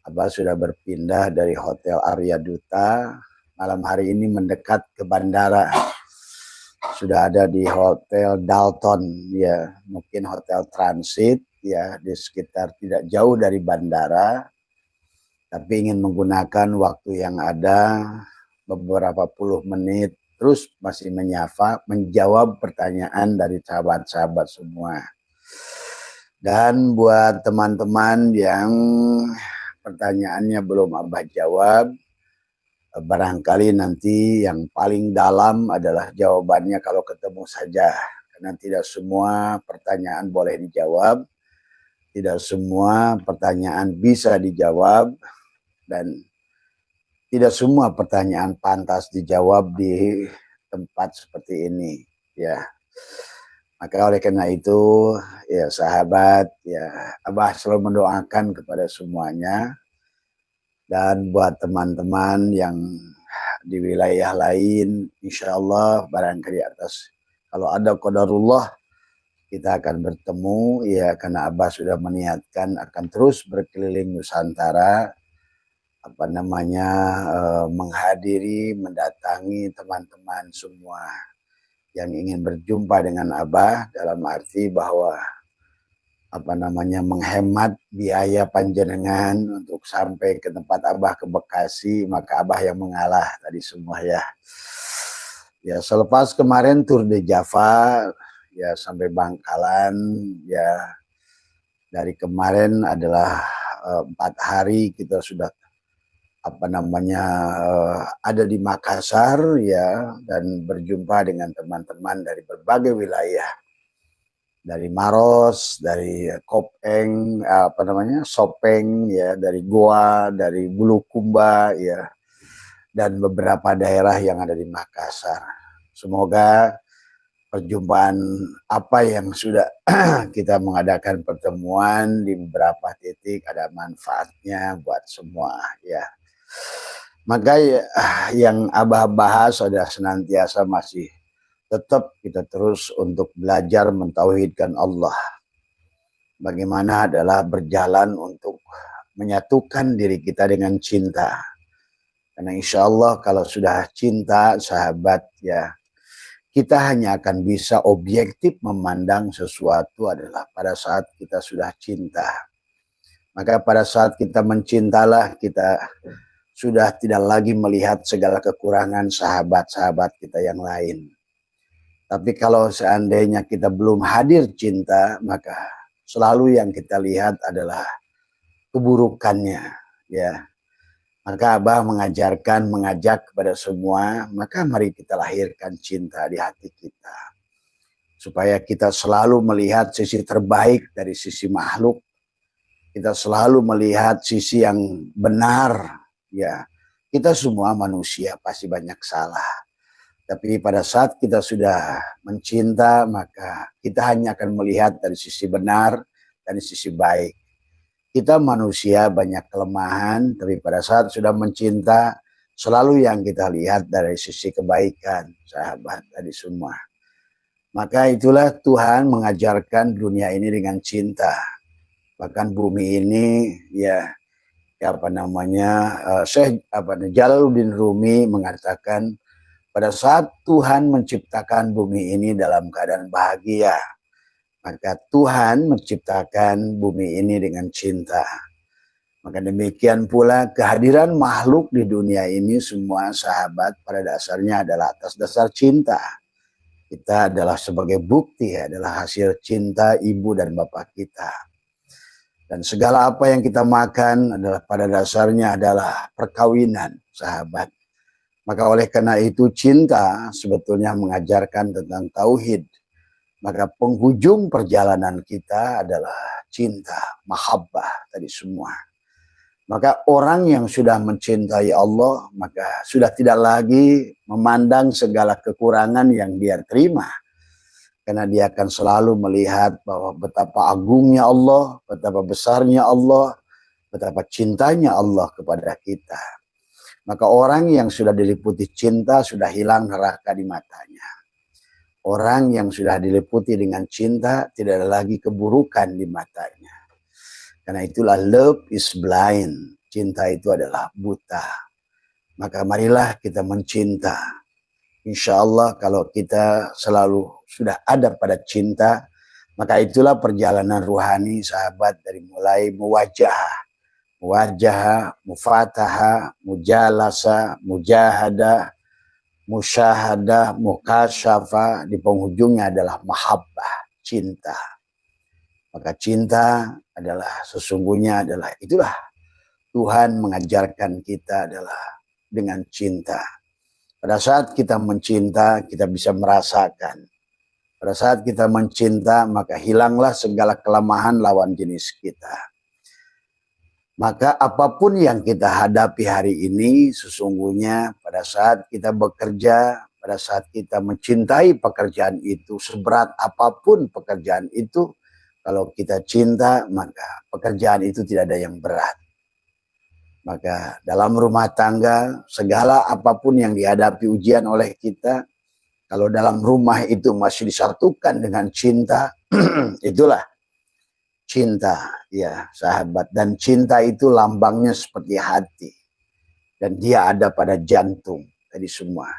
Abah sudah berpindah dari Hotel Arya Duta. Malam hari ini mendekat ke bandara. Sudah ada di Hotel Dalton, ya, mungkin hotel transit, ya, di sekitar tidak jauh dari bandara. Tapi ingin menggunakan waktu yang ada beberapa puluh menit terus masih menyapa, menjawab pertanyaan dari sahabat-sahabat semua. Dan buat teman-teman yang pertanyaannya belum Abah jawab, barangkali nanti yang paling dalam adalah jawabannya kalau ketemu saja. Karena tidak semua pertanyaan boleh dijawab, tidak semua pertanyaan bisa dijawab, dan tidak semua pertanyaan pantas dijawab di tempat seperti ini, ya. Maka oleh karena itu, ya sahabat, ya Abah selalu mendoakan kepada semuanya. Dan buat teman-teman yang di wilayah lain, insya Allah barangkali atas kalau ada qadarullah kita akan bertemu, ya, karena Abah sudah meniatkan akan terus berkeliling Nusantara, menghadiri, mendatangi teman-teman semua yang ingin berjumpa dengan Abah, dalam arti bahwa menghemat biaya panjenengan untuk sampai ke tempat Abah ke Bekasi, maka Abah yang mengalah tadi semua, ya. Ya, selepas kemarin tur de Java, ya, sampai Bangkalan, ya, dari kemarin adalah 4 hari kita sudah ada di Makassar, ya, dan berjumpa dengan teman-teman dari berbagai wilayah, dari Maros, dari Kopeng, Sopeng, ya, dari Goa, dari Bulukumba, ya, dan beberapa daerah yang ada di Makassar. Semoga perjumpaan apa yang sudah kita mengadakan pertemuan di beberapa titik ada manfaatnya buat semua, ya. Maka yang Abah bahas adalah senantiasa masih tetap kita terus untuk belajar mentauhidkan Allah. Bagaimana adalah berjalan untuk menyatukan diri kita dengan cinta. Karena insya Allah kalau sudah cinta, sahabat, ya, kita hanya akan bisa objektif memandang sesuatu adalah pada saat kita sudah cinta. Maka pada saat kita mencintalah kita sudah tidak lagi melihat segala kekurangan sahabat-sahabat kita yang lain. Tapi kalau seandainya kita belum hadir cinta, maka selalu yang kita lihat adalah keburukannya, ya. Maka Abah mengajak kepada semua, maka mari kita lahirkan cinta di hati kita. Supaya kita selalu melihat sisi terbaik dari sisi makhluk. Kita selalu melihat sisi yang benar, ya. Kita semua manusia pasti banyak salah. Tapi pada saat kita sudah mencinta, maka kita hanya akan melihat dari sisi benar, dari sisi baik. Kita manusia banyak kelemahan, tapi pada saat sudah mencinta, selalu yang kita lihat dari sisi kebaikan, sahabat tadi semua. Maka itulah Tuhan mengajarkan dunia ini dengan cinta. Bahkan bumi ini, ya, Syekh Jalaluddin Rumi mengatakan, pada saat Tuhan menciptakan bumi ini dalam keadaan bahagia, maka Tuhan menciptakan bumi ini dengan cinta. Maka demikian pula kehadiran makhluk di dunia ini semua, sahabat, pada dasarnya adalah atas dasar cinta. Kita adalah sebagai bukti, adalah hasil cinta ibu dan bapak kita. Dan segala apa yang kita makan adalah pada dasarnya adalah perkawinan, sahabat. Maka oleh karena itu cinta sebetulnya mengajarkan tentang tauhid. Maka penghujung perjalanan kita adalah cinta, mahabbah tadi semua. Maka orang yang sudah mencintai Allah, maka sudah tidak lagi memandang segala kekurangan yang dia terima. Karena dia akan selalu melihat bahwa betapa agungnya Allah, betapa besarnya Allah, betapa cintanya Allah kepada kita. Maka orang yang sudah diliputi cinta sudah hilang neraka di matanya. Orang yang sudah diliputi dengan cinta tidak ada lagi keburukan di matanya. Karena itulah love is blind. Cinta itu adalah buta. Maka marilah kita mencinta. Insya Allah kalau kita selalu sudah ada pada cinta, maka itulah perjalanan ruhani sahabat dari mulai muwajah, mufataha, mujalasa, mujahadah, musyahadah, mukasyafa, di penghujungnya adalah mahabbah, cinta. Maka cinta adalah sesungguhnya adalah itulah Tuhan mengajarkan kita adalah dengan cinta. Pada saat kita mencinta, kita bisa merasakan. Pada saat kita mencinta, maka hilanglah segala kelemahan lawan jenis kita. Maka apapun yang kita hadapi hari ini, sesungguhnya pada saat kita bekerja, pada saat kita mencintai pekerjaan itu, seberat apapun pekerjaan itu, kalau kita cinta, maka pekerjaan itu tidak ada yang berat. Maka dalam rumah tangga, segala apapun yang dihadapi ujian oleh kita, kalau dalam rumah itu masih disatukan dengan cinta, itulah cinta, ya sahabat. Dan cinta itu lambangnya seperti hati. Dan dia ada pada jantung, tadi semua.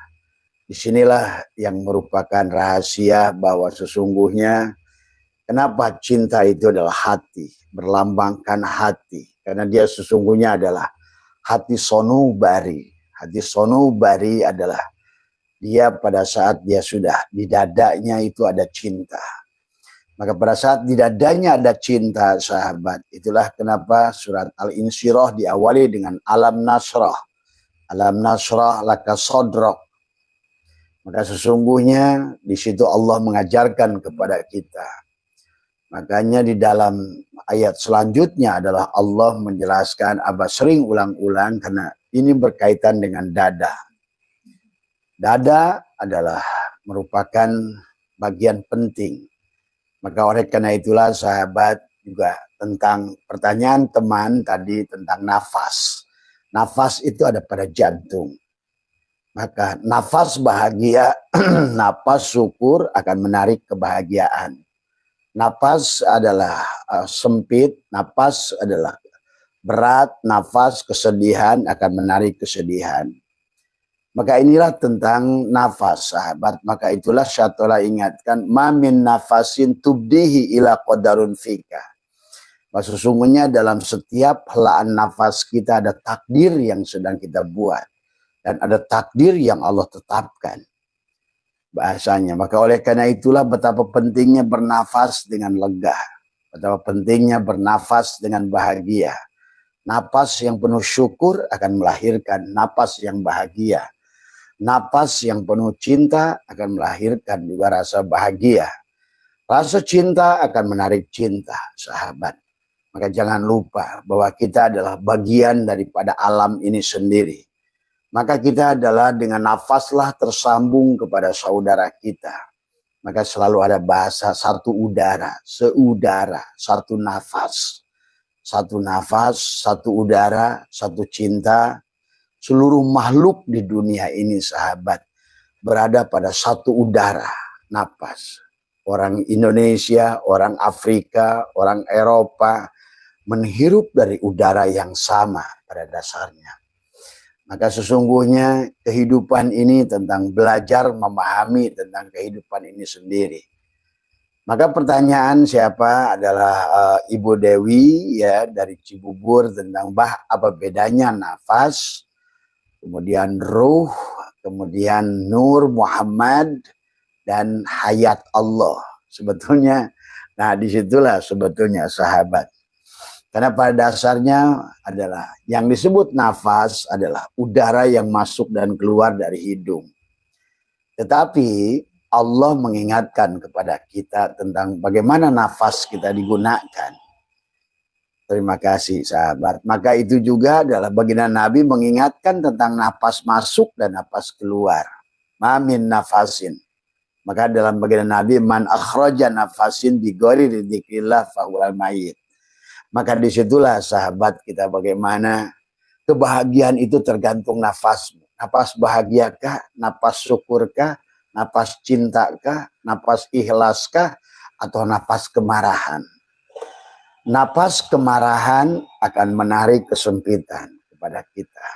Disinilah yang merupakan rahasia bahwa sesungguhnya kenapa cinta itu adalah hati, berlambangkan hati. Karena dia sesungguhnya adalah hati sonubari. Hati sonubari adalah dia pada saat dia sudah di dadanya itu ada cinta. Maka pada saat di dadanya ada cinta, sahabat, itulah kenapa surat Al-Insyirah diawali dengan alam nasrah. Alam nasrah laka sodrok. Maka sesungguhnya di situ Allah mengajarkan kepada kita. Makanya di dalam ayat selanjutnya adalah Allah menjelaskan, Abah sering ulang-ulang karena ini berkaitan dengan dada. Dada adalah merupakan bagian penting. Maka oleh karena itulah sahabat juga tentang pertanyaan teman tadi tentang nafas. Nafas itu ada pada jantung. Maka nafas bahagia, nafas syukur akan menarik kebahagiaan. Nafas adalah sempit, nafas adalah berat, nafas kesedihan akan menarik kesedihan. Maka inilah tentang nafas, sahabat. Maka itulah syatolah ingatkan, mamin nafasin tubdihi ila qadarun fika. Bahwa sesungguhnya dalam setiap helaan nafas kita ada takdir yang sedang kita buat. Dan ada takdir yang Allah tetapkan. Bahasanya. Maka oleh karena itulah betapa pentingnya bernafas dengan lega. Betapa pentingnya bernafas dengan bahagia. Napas yang penuh syukur akan melahirkan napas yang bahagia. Napas yang penuh cinta akan melahirkan juga rasa bahagia. Rasa cinta akan menarik cinta, sahabat. Maka jangan lupa bahwa kita adalah bagian daripada alam ini sendiri. Maka kita adalah dengan nafaslah tersambung kepada saudara kita. Maka selalu ada bahasa satu udara, seudara, satu nafas. Satu nafas, satu udara, satu cinta. Seluruh makhluk di dunia ini, sahabat, berada pada satu udara, nafas. Orang Indonesia, orang Afrika, orang Eropa menghirup dari udara yang sama pada dasarnya. Maka sesungguhnya kehidupan ini tentang belajar memahami tentang kehidupan ini sendiri. Maka pertanyaan siapa adalah Ibu Dewi ya dari Cibubur tentang apa bedanya nafas, kemudian ruh, kemudian nur Muhammad dan hayat Allah. Sebetulnya, nah disitulah sebetulnya sahabat. Karena pada dasarnya adalah yang disebut nafas adalah udara yang masuk dan keluar dari hidung. Tetapi Allah mengingatkan kepada kita tentang bagaimana nafas kita digunakan. Terima kasih sahabat. Maka itu juga adalah baginda Nabi mengingatkan tentang nafas masuk dan nafas keluar. Mamin nafasin. Maka dalam baginda Nabi, man akhraja nafasin bi ghairi dzikrillah fahuwal mayit. Maka disitulah sahabat kita bagaimana kebahagiaan itu tergantung nafasmu. Nafas bahagiakah, nafas syukurkah, Napas cintakah, napas ikhlaskah, atau napas kemarahan? Napas kemarahan akan menarik kesempitan kepada kita.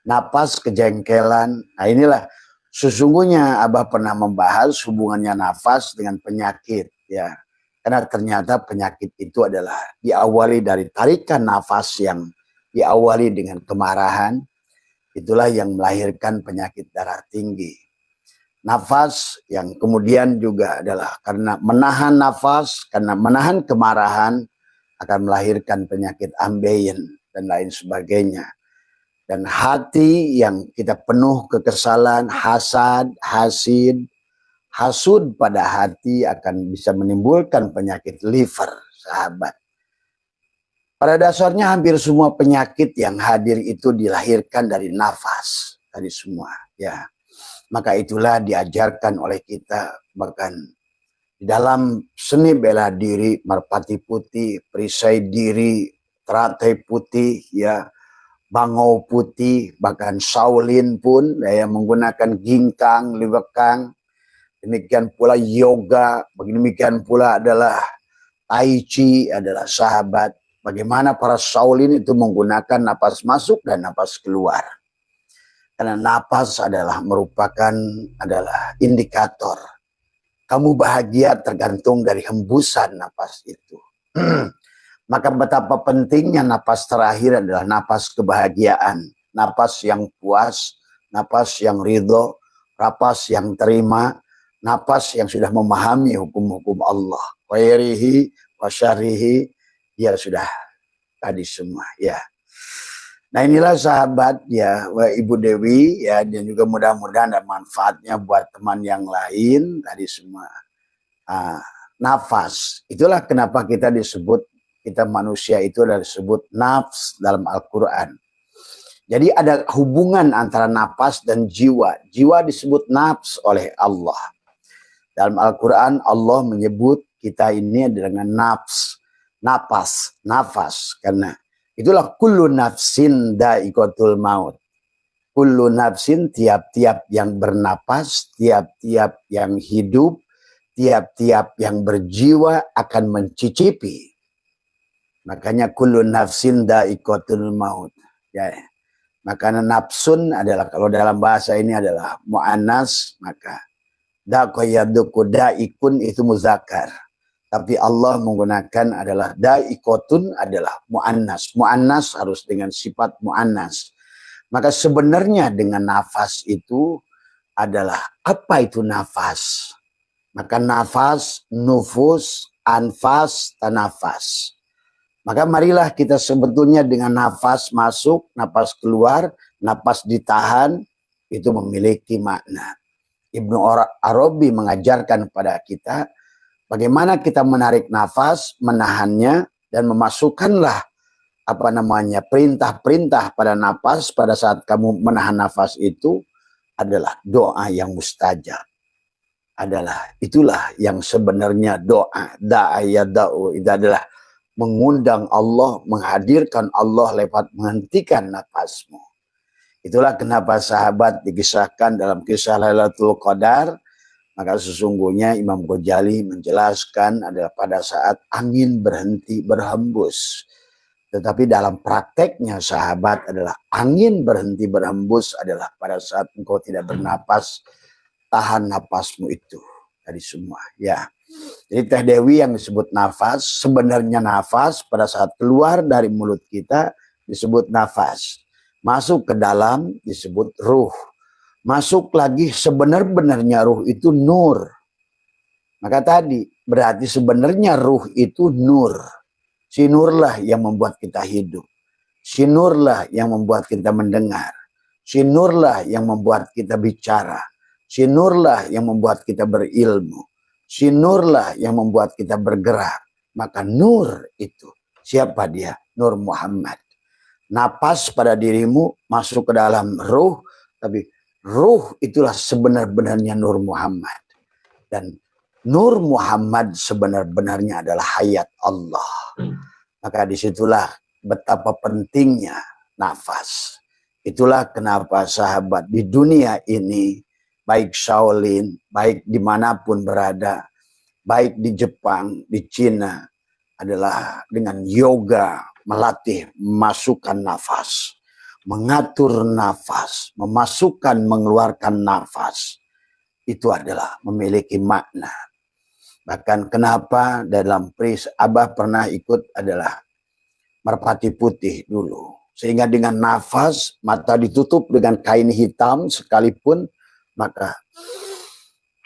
Napas kejengkelan, nah inilah sesungguhnya Abah pernah membahas hubungannya nafas dengan penyakit, ya. Karena ternyata penyakit itu adalah diawali dari tarikan nafas yang diawali dengan kemarahan, itulah yang melahirkan penyakit darah tinggi. Nafas yang kemudian juga adalah karena menahan nafas, karena menahan kemarahan akan melahirkan penyakit ambeien dan lain sebagainya. Dan hati yang kita penuh kekesalan, hasad, hasid, hasud pada hati akan bisa menimbulkan penyakit liver, sahabat. Pada dasarnya hampir semua penyakit yang hadir itu dilahirkan dari nafas, dari semua, ya. Maka itulah diajarkan oleh kita, bahkan di dalam seni bela diri, merpati putih, perisai diri, teratai putih, ya, bangau putih, bahkan Shaolin pun ya, menggunakan ginkang, liwekang. Demikian pula yoga, demikian pula adalah tai chi, adalah sahabat. Bagaimana para Shaolin itu menggunakan napas masuk dan napas keluar. Karena napas merupakan indikator. Kamu bahagia tergantung dari hembusan napas itu. Maka betapa pentingnya napas terakhir adalah napas kebahagiaan. Napas yang puas, napas yang ridho, napas yang terima, napas yang sudah memahami hukum-hukum Allah. Khairihi wa syarrihi, ya sudah tadi semua, ya. Nah inilah sahabat, ya, Ibu Dewi, ya, dan juga mudah-mudahan ada manfaatnya buat teman yang lain tadi semua. Nafas, itulah kenapa kita manusia itu adalah disebut nafs dalam Al-Quran. Jadi ada hubungan antara nafas dan jiwa. Jiwa disebut nafs oleh Allah. Dalam Al-Quran Allah menyebut kita ini dengan nafs, nafas, karena itulah kullu nafsin da'iqatul maut. Kullu nafsin, tiap-tiap yang bernapas, tiap-tiap yang hidup, tiap-tiap yang berjiwa akan mencicipi. Makanya kullu nafsin da'iqatul maut. Ya. Makanya nafsun adalah, kalau dalam bahasa ini adalah mu'annas, maka da'qayaduku da'ikun itu muzakkar. Tapi Allah menggunakan adalah da'iqotun adalah mu'annas. Mu'annas harus dengan sifat mu'annas. Maka sebenarnya dengan nafas itu adalah, apa itu nafas? Maka nafas, nufus, anfas, tanafas. Maka marilah kita sebetulnya dengan nafas masuk, nafas keluar, nafas ditahan, itu memiliki makna. Ibnu Arabi mengajarkan kepada kita bagaimana kita menarik nafas, menahannya, dan memasukkanlah perintah-perintah pada nafas. Pada saat kamu menahan nafas itu adalah doa yang mustajab. Itulah yang sebenarnya doa. Da'ayada'u, itu adalah mengundang Allah, menghadirkan Allah lewat menghentikan nafasmu. Itulah kenapa sahabat dikisahkan dalam kisah Lailatul Qadar. Maka sesungguhnya Imam Ghazali menjelaskan adalah pada saat angin berhenti berhembus. Tetapi dalam prakteknya sahabat adalah angin berhenti berhembus adalah pada saat engkau tidak bernapas, tahan napasmu itu. Tadi semua, ya. Jadi Teh Dewi yang disebut nafas, sebenarnya nafas pada saat keluar dari mulut kita disebut nafas. Masuk ke dalam disebut ruh. Masuk lagi sebenar-benarnya ruh itu nur. Maka tadi berarti sebenarnya ruh itu nur. Si nurlah yang membuat kita hidup. Si nurlah yang membuat kita mendengar. Si nurlah yang membuat kita bicara. Si nurlah yang membuat kita berilmu. Si nurlah yang membuat kita bergerak. Maka nur itu, siapa dia? Nur Muhammad. Napas pada dirimu masuk ke dalam ruh, tapi ruh itulah sebenar-benarnya Nur Muhammad. Dan Nur Muhammad sebenar-benarnya adalah hayat Allah. Maka disitulah betapa pentingnya nafas. Itulah kenapa sahabat di dunia ini baik Shaolin, baik dimanapun berada, baik di Jepang, di Cina, adalah dengan yoga melatih memasukkan nafas, mengatur nafas, memasukkan mengeluarkan nafas. Itu adalah memiliki makna. Bahkan kenapa dalam pris Abah pernah ikut adalah merpati putih dulu. Sehingga dengan nafas, mata ditutup dengan kain hitam sekalipun, maka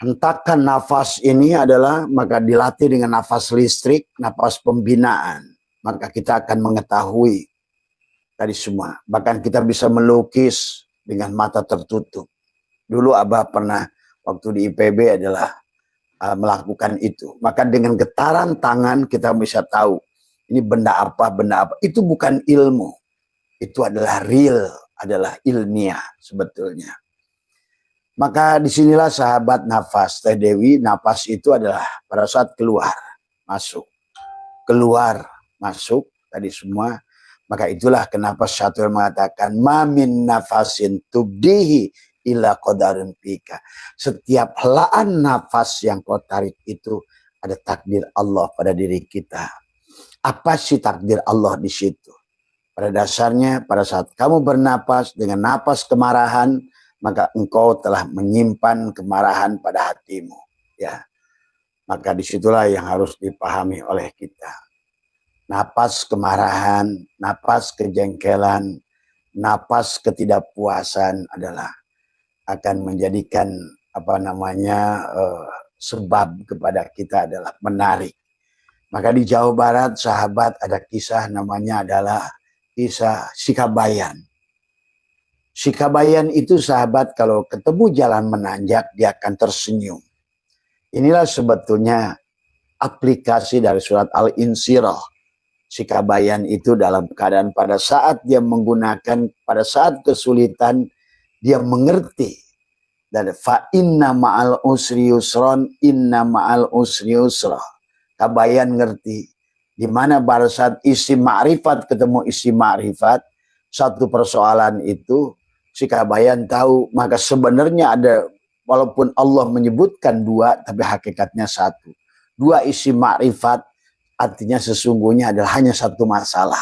hentakan nafas ini adalah maka dilatih dengan nafas listrik, nafas pembinaan. Maka kita akan mengetahui tadi semua. Bahkan kita bisa melukis dengan mata tertutup. Dulu Abah pernah waktu di IPB adalah melakukan itu. Maka dengan getaran tangan kita bisa tahu ini benda apa, benda apa. Itu bukan ilmu. Itu adalah real, adalah ilmiah sebetulnya. Maka disinilah sahabat nafas Teh Dewi, nafas itu adalah pada saat keluar, masuk. Keluar, masuk, tadi semua. Maka itulah kenapa Syatul mengatakan, Mamin nafasin tubdihi ila qadarun pika. Setiap helaan nafas yang kau tarik itu ada takdir Allah pada diri kita. Apa sih takdir Allah di situ? Pada dasarnya pada saat kamu bernapas dengan napas kemarahan, maka engkau telah menyimpan kemarahan pada hatimu. Ya, maka disitulah yang harus dipahami oleh kita. Napas kemarahan, napas kejengkelan, napas ketidakpuasan adalah akan menjadikan sebab kepada kita adalah menarik. Maka di Jawa Barat sahabat ada kisah namanya adalah kisah Sikabayan. Sikabayan itu sahabat kalau ketemu jalan menanjak dia akan tersenyum. Inilah sebetulnya aplikasi dari surat Al-Insyirah. Sikabayan itu dalam keadaan pada saat dia menggunakan, pada saat kesulitan dia mengerti. Dan fa inna ma'al usri yusron, inna ma'al usri yusra. Kabayan ngerti. Di mana pada saat isi ma'rifat ketemu isi ma'rifat, satu persoalan itu Sikabayan tahu, maka sebenarnya ada, walaupun Allah menyebutkan dua, tapi hakikatnya satu. Dua isi ma'rifat, artinya sesungguhnya adalah hanya satu masalah.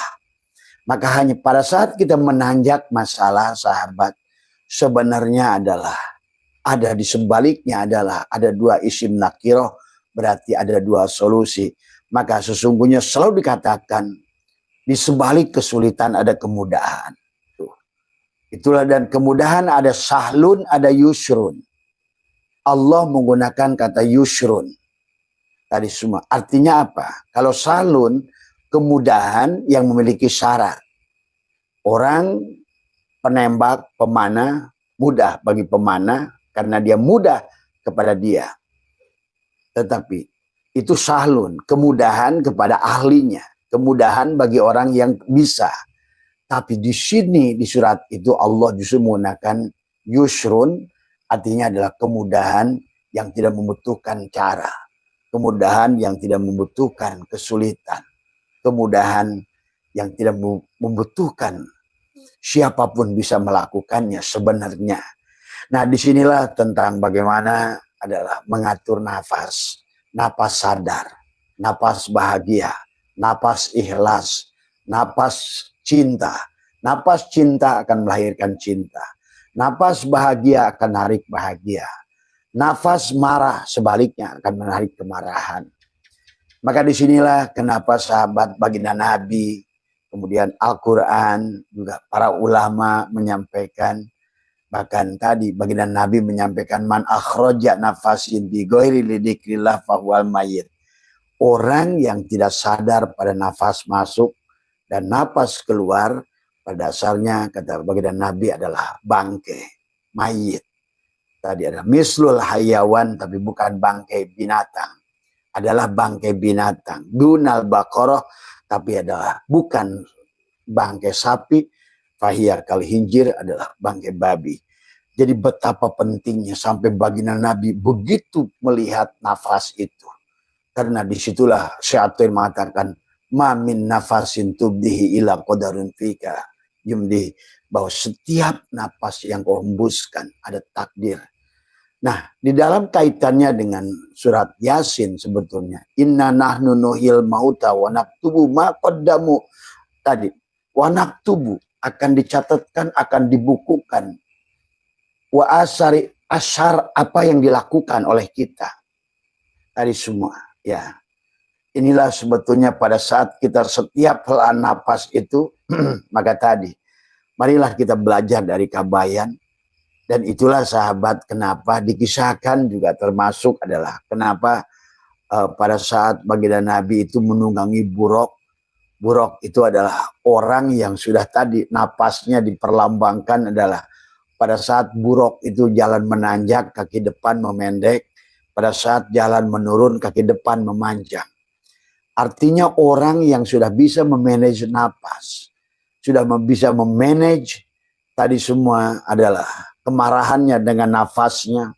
Maka hanya pada saat kita menanjak masalah sahabat, sebenarnya adalah ada di sebaliknya adalah ada dua isim nakiroh, berarti ada dua solusi. Maka sesungguhnya selalu dikatakan di sebalik kesulitan ada kemudahan. Itulah, dan kemudahan ada sahlun, ada yusrun. Allah menggunakan kata yusrun. Tadi semua. Artinya apa? Kalau sahlun, kemudahan yang memiliki syarat. Orang penembak, pemanah, mudah bagi pemanah karena dia mudah kepada dia. Tetapi itu sahlun, kemudahan kepada ahlinya. Kemudahan bagi orang yang bisa. Tapi di sini di surat itu Allah justru menggunakan yusrun, artinya adalah kemudahan yang tidak membutuhkan cara, kemudahan yang tidak membutuhkan kesulitan, kemudahan yang tidak membutuhkan siapapun bisa melakukannya sebenarnya. Nah, disinilah tentang bagaimana adalah mengatur nafas, napas sadar, napas bahagia, napas ikhlas, napas cinta. Napas cinta akan melahirkan cinta. Napas bahagia akan menarik bahagia. Nafas marah sebaliknya akan menarik kemarahan. Maka disinilah kenapa sahabat baginda Nabi, kemudian Al-Quran, juga para ulama menyampaikan, bahkan tadi baginda Nabi menyampaikan man akhroja nafasin bi ghairi lidzikrillah fahuwal mayyit. Orang yang tidak sadar pada nafas masuk dan napas keluar, pada dasarnya kata baginda Nabi adalah bangkai, mayit. Tadi ada mislul hayawan, tapi bukan bangkai binatang. Adalah bangkai binatang. Dunal baqarah, tapi adalah bukan bangkai sapi. Fahiyar kal hinjir adalah bangkai babi. Jadi betapa pentingnya sampai baginda Nabi begitu melihat nafas itu. Karena disitulah syaitan mengatakan, Mamin nafasin tubdihi ila qadarun fika. Yumdi, bahwa setiap napas yang kau hembuskan ada takdir. Nah, di dalam kaitannya dengan surat Yasin sebetulnya, inna nahnu nuhil mauta wa naktubu ma qaddamu tadi. Wa naktubu akan dicatatkan, akan dibukukan. Wa asyar apa yang dilakukan oleh kita. Tadi semua, ya. Inilah sebetulnya pada saat kita setiap hela nafas itu, maka tadi, marilah kita belajar dari Kabayan. Dan itulah sahabat kenapa dikisahkan juga termasuk adalah kenapa pada saat baginda Nabi itu menunggangi buruk. Buruk itu adalah orang yang sudah tadi napasnya diperlambangkan adalah pada saat buruk itu jalan menanjak, kaki depan memendek. Pada saat jalan menurun, kaki depan memanjang. Artinya orang yang sudah bisa memanage napas, sudah bisa memanage tadi semua adalah kemarahannya dengan nafasnya,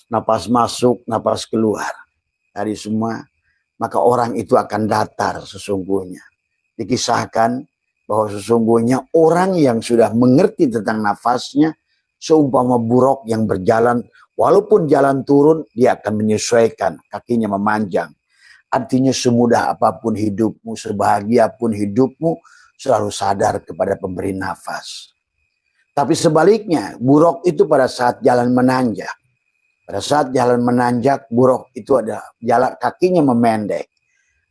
napas masuk, napas keluar, tadi semua, maka orang itu akan datar sesungguhnya. Dikisahkan bahwa sesungguhnya orang yang sudah mengerti tentang nafasnya, seumpama buruk yang berjalan, walaupun jalan turun, dia akan menyesuaikan, kakinya memanjang. Artinya semudah apapun hidupmu, sebahagia pun hidupmu, selalu sadar kepada pemberi nafas. Tapi sebaliknya, buruk itu pada saat jalan menanjak. Pada saat jalan menanjak, buruk itu ada jalan kakinya memendek.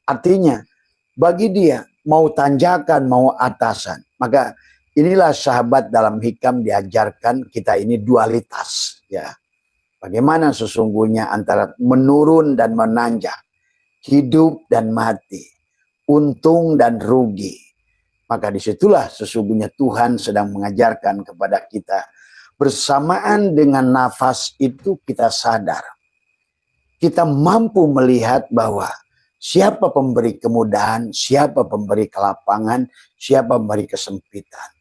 Artinya, bagi dia mau tanjakan, mau atasan. Maka inilah sahabat dalam hikam diajarkan kita ini dualitas. Ya, bagaimana sesungguhnya antara menurun dan menanjak, hidup dan mati, untung dan rugi. Maka disitulah sesungguhnya Tuhan sedang mengajarkan kepada kita. Bersamaan dengan nafas itu kita sadar. Kita mampu melihat bahwa siapa pemberi kemudahan, siapa pemberi kelapangan, siapa pemberi kesempitan.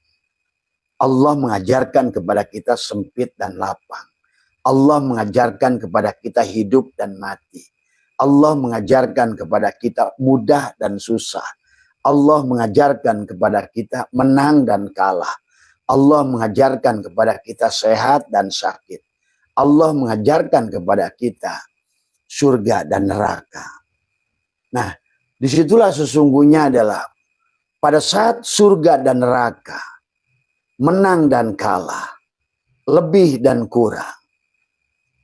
Allah mengajarkan kepada kita sempit dan lapang. Allah mengajarkan kepada kita hidup dan mati. Allah mengajarkan kepada kita mudah dan susah. Allah mengajarkan kepada kita menang dan kalah. Allah mengajarkan kepada kita sehat dan sakit. Allah mengajarkan kepada kita surga dan neraka. Nah, disitulah sesungguhnya adalah pada saat surga dan neraka, menang dan kalah, lebih dan kurang,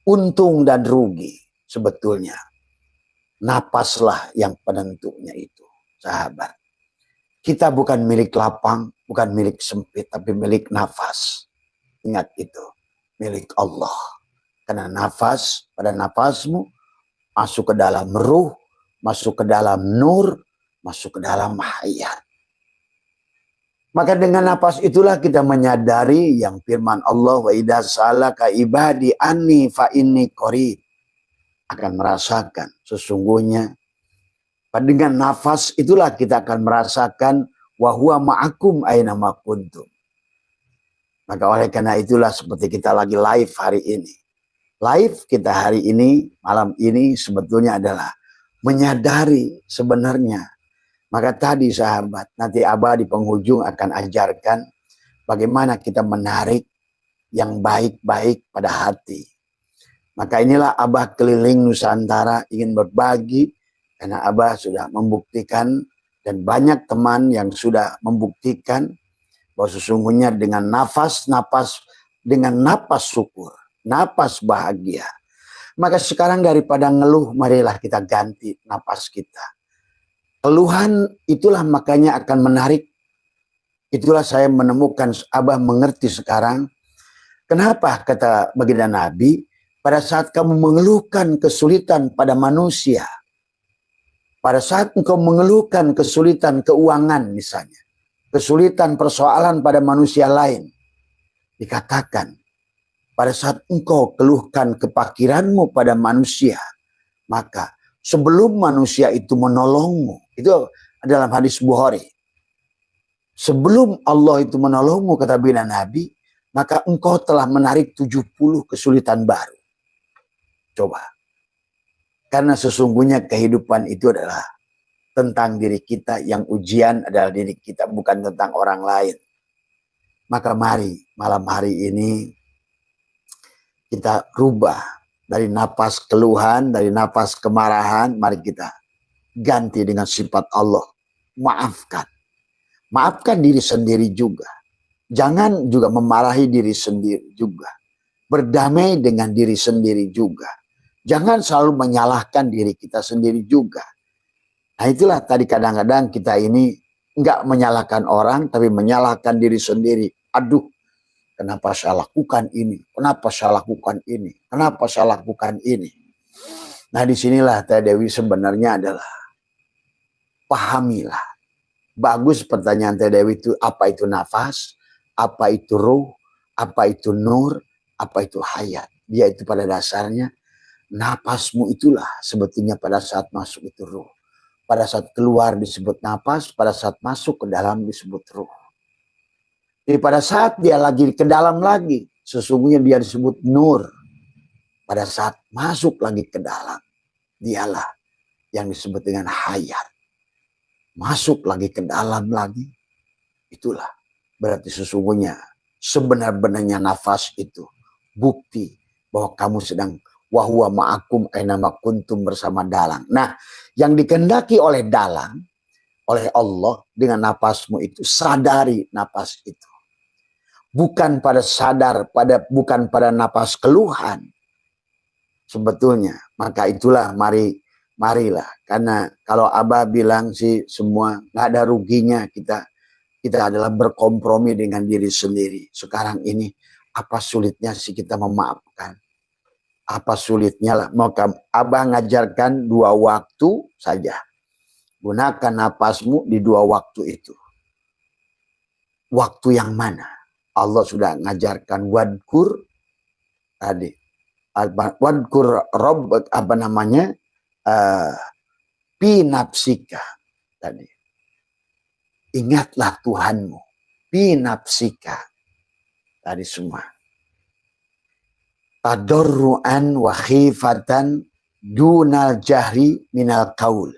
untung dan rugi, sebetulnya napaslah yang penentunya itu, sahabat. Kita bukan milik lapang, bukan milik sempit, tapi milik nafas. Ingat itu, milik Allah. Karena nafas, pada nafasmu, masuk ke dalam ruh, masuk ke dalam nur, masuk ke dalam hayat. Maka dengan nafas itulah kita menyadari yang firman Allah, wa idza sa'alaka ibadi anni fa inni qarib. Akan merasakan sesungguhnya dengan nafas itulah kita akan merasakan wa huwa ma'akum aina ma kuntum. Maka oleh karena itulah seperti kita lagi live hari ini. Live kita hari ini, malam ini sebetulnya adalah menyadari sebenarnya. Maka tadi sahabat, nanti Abah di penghujung akan ajarkan bagaimana kita menarik yang baik-baik pada hati. Maka inilah Abah keliling Nusantara ingin berbagi. Karena Abah sudah membuktikan dan banyak teman yang sudah membuktikan bahwa sesungguhnya dengan nafas syukur, napas bahagia. Maka sekarang daripada ngeluh, marilah kita ganti napas kita. Keluhan itulah makanya akan menarik. Itulah saya menemukan, Abah mengerti sekarang. Kenapa kata baginda Nabi, pada saat kamu mengeluhkan kesulitan pada manusia, pada saat engkau mengeluhkan kesulitan keuangan misalnya, kesulitan persoalan pada manusia lain, dikatakan pada saat engkau keluhkan kepakiranmu pada manusia, maka sebelum manusia itu menolongmu, itu dalam hadis Bukhari, sebelum Allah itu menolongmu kata bina Nabi, maka engkau telah menarik 70 kesulitan baru. Coba. Karena sesungguhnya kehidupan itu adalah tentang diri kita, yang ujian adalah diri kita, bukan tentang orang lain. Maka mari malam hari ini kita rubah dari napas keluhan, dari napas kemarahan, mari kita ganti dengan sifat Allah. Maafkan. Maafkan diri sendiri juga. Jangan juga memarahi diri sendiri juga. Berdamai dengan diri sendiri juga. Jangan selalu menyalahkan diri kita sendiri juga. Nah itulah tadi kadang-kadang kita ini nggak menyalahkan orang, tapi menyalahkan diri sendiri. Aduh, kenapa saya lakukan ini? Kenapa saya lakukan ini? Kenapa saya lakukan ini? Nah disinilah Teh Dewi sebenarnya adalah pahamilah. Bagus pertanyaan Teh Dewi itu, apa itu nafas? Apa itu ruh? Apa itu nur? Apa itu hayat? Dia itu pada dasarnya napasmu itulah sebetulnya pada saat masuk itu ruh. Pada saat keluar disebut napas, pada saat masuk ke dalam disebut ruh. Jadi pada saat dia lagi ke dalam lagi, sesungguhnya dia disebut nur. Pada saat masuk lagi ke dalam, dialah yang disebut dengan hayat. Masuk lagi ke dalam lagi, itulah berarti sesungguhnya sebenar-benarnya nafas itu bukti bahwa kamu sedang wahwa ma'akum ainama kuntum bersama dalang. Nah, yang dikehendaki oleh dalang, oleh Allah dengan nafasmu itu, sadari nafas itu. Bukan pada sadar, bukan pada nafas keluhan. Sebetulnya, maka itulah marilah. Karena kalau Abah bilang sih semua nggak ada ruginya kita adalah berkompromi dengan diri sendiri. Sekarang ini apa sulitnya sih kita memaafkan? Apa sulitnya lah? Maka Abah ngajarkan 2 waktu saja. Gunakan napasmu di 2 waktu itu. Waktu yang mana? Allah sudah ngajarkan wadkur tadi. Wadkur rob apa namanya? Pi nafsika tadi. Ingatlah Tuhanmu. Pi nafsika. Tadi semua. Tadarruan wa khifatan dunal jahri minal qaul.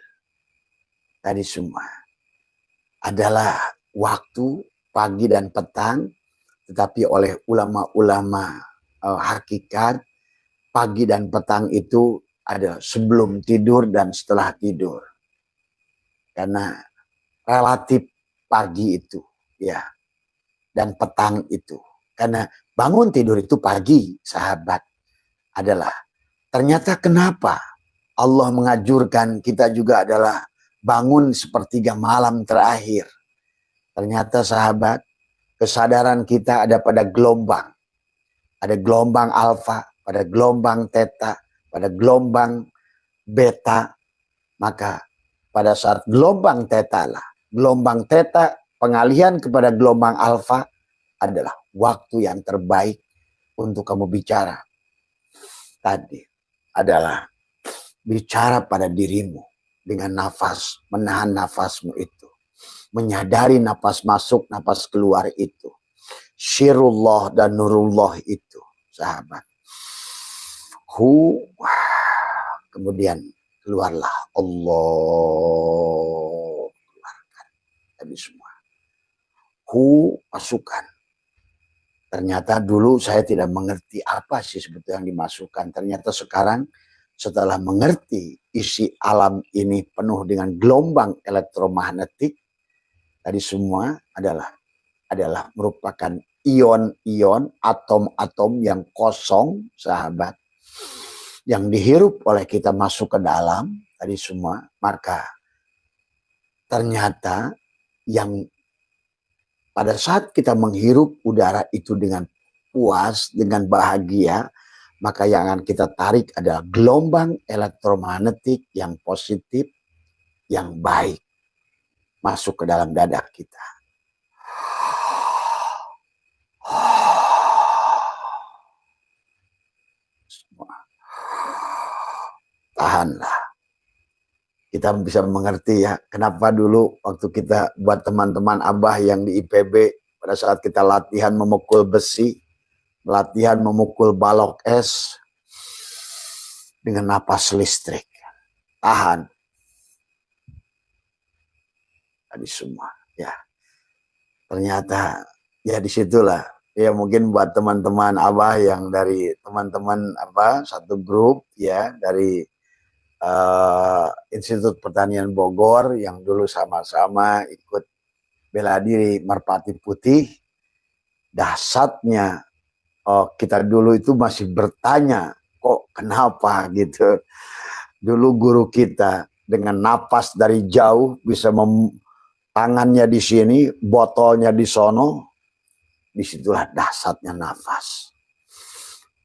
Tadi semua. Adalah waktu pagi dan petang. Tetapi oleh ulama-ulama hakikat. Pagi dan petang itu ada sebelum tidur dan setelah tidur. Karena relatif pagi itu ya dan petang itu, karena bangun tidur itu pagi sahabat adalah ternyata kenapa Allah mengajurkan kita juga adalah bangun sepertiga malam terakhir. Ternyata sahabat, kesadaran kita ada pada gelombang, ada gelombang alfa, pada gelombang theta, pada gelombang beta. Maka pada saat gelombang theta lah, gelombang theta pengalihan kepada gelombang alfa adalah waktu yang terbaik untuk kamu bicara. Tadi adalah bicara pada dirimu dengan nafas, menahan nafasmu itu. Menyadari nafas masuk, nafas keluar itu. Syirullah dan nurullah itu, sahabat. Kemudian keluarlah Allah. Keluarkan tadi semua. Masukkan. Ternyata dulu saya tidak mengerti apa sih sebetulnya yang dimasukkan. Ternyata sekarang setelah mengerti isi alam ini penuh dengan gelombang elektromagnetik, tadi semua adalah merupakan ion-ion, atom-atom yang kosong, sahabat, yang dihirup oleh kita masuk ke dalam, tadi semua. Maka ternyata yang pada saat kita menghirup udara itu dengan puas, dengan bahagia, maka yang akan kita tarik adalah gelombang elektromagnetik yang positif, yang baik, masuk ke dalam dada kita. Tahanlah. Kita bisa mengerti ya, kenapa dulu waktu kita buat teman-teman Abah yang di IPB, pada saat kita latihan memukul besi, latihan memukul balok es, dengan napas listrik. Tahan. Tadi semua ya. Ternyata ya disitulah Ya mungkin buat teman-teman Abah yang dari teman-teman apa satu grup ya dari Institut Pertanian Bogor yang dulu sama-sama ikut bela diri Merpati Putih. Dahsyatnya kita dulu itu masih bertanya kok kenapa gitu. Dulu guru kita dengan napas dari jauh bisa tangannya di sini, botolnya di sono. Disitulah dahsyatnya nafas.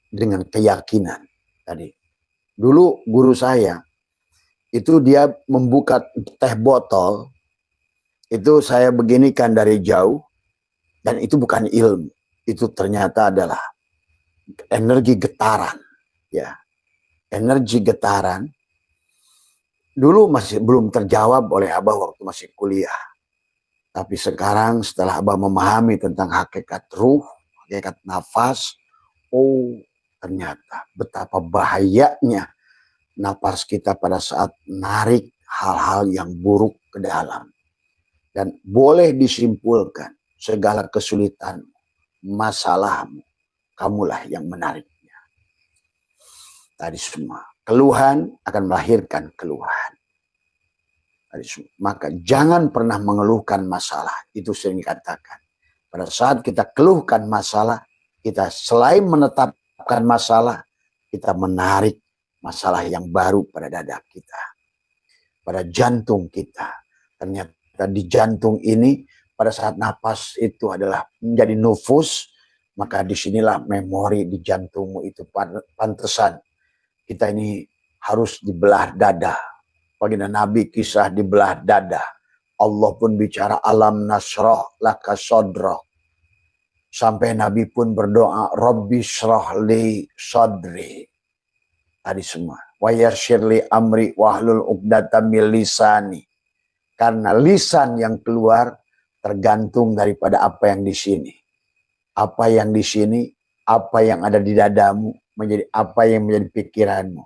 Dengan keyakinan tadi. Dulu guru saya, itu dia membuka teh botol, itu saya beginikan dari jauh, dan itu bukan ilmu. Itu ternyata adalah energi getaran. Ya, energi getaran. Dulu masih belum terjawab oleh Abah waktu masih kuliah. Tapi sekarang setelah Abah memahami tentang hakikat ruh, hakikat nafas, oh ternyata betapa bahayanya napas kita pada saat narik hal-hal yang buruk ke dalam. Dan boleh disimpulkan segala kesulitan, masalahmu, kamulah yang menariknya. Tadi semua. Keluhan akan melahirkan keluhan. Maka jangan pernah mengeluhkan masalah. Itu sering dikatakan. Pada saat kita keluhkan masalah, kita selain menetapkan masalah, kita menarik masalah yang baru pada dada kita. Pada jantung kita. Ternyata di jantung ini, pada saat napas itu adalah menjadi nufus, maka disinilah memori di jantungmu itu pantesan. Kita ini harus dibelah dada. Baginda Nabi kisah dibelah dada. Allah pun bicara alam nasroh laka sodroh. Sampai Nabi pun berdoa Rabbi syrah li sodri. Tadi semua. Wa yassirli amri wahlul uqdatam min lisani. Karena lisan yang keluar tergantung daripada apa yang di sini. Apa yang di sini, apa yang ada di dadamu, menjadi apa yang menjadi pikiranmu.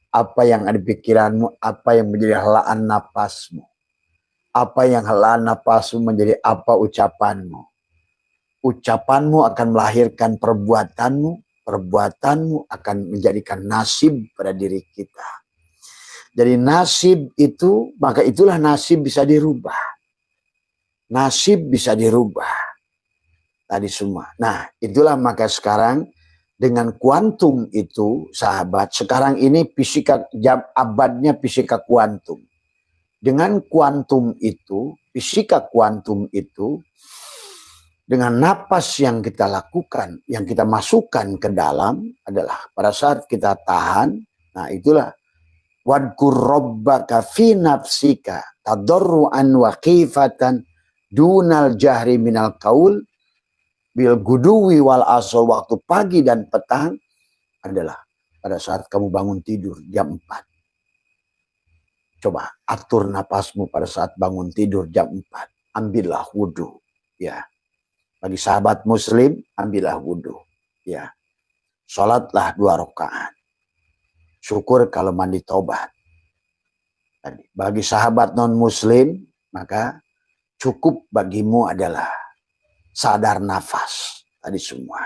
Apa yang ada di pikiranmu, apa yang menjadi helaan napasmu. Apa yang helaan napasmu menjadi apa ucapanmu. Ucapanmu akan melahirkan perbuatanmu, perbuatanmu akan menjadikan nasib pada diri kita. Jadi nasib itu, maka itulah nasib bisa dirubah. Nasib bisa dirubah. Tadi semua. Nah, itulah maka sekarang dengan kuantum itu, sahabat, sekarang ini fisika abadnya fisika kuantum. Dengan kuantum itu, fisika kuantum itu, dengan napas yang kita lakukan, yang kita masukkan ke dalam adalah pada saat kita tahan, nah itulah wadkur rabbaka fi nafsika tadarruan wa khifatan dunal jahri minal qaul bil guduwi wal asal, waktu pagi dan petang adalah pada saat kamu bangun tidur jam 4. Coba atur napasmu pada saat bangun tidur jam 4. Ambillah wudhu. Ya. Bagi sahabat muslim, ambillah wudhu. Ya. Sholatlah 2 rakaat. Syukur kalau mandi tobat. Bagi sahabat non muslim, maka cukup bagimu adalah sadar nafas. Tadi semua.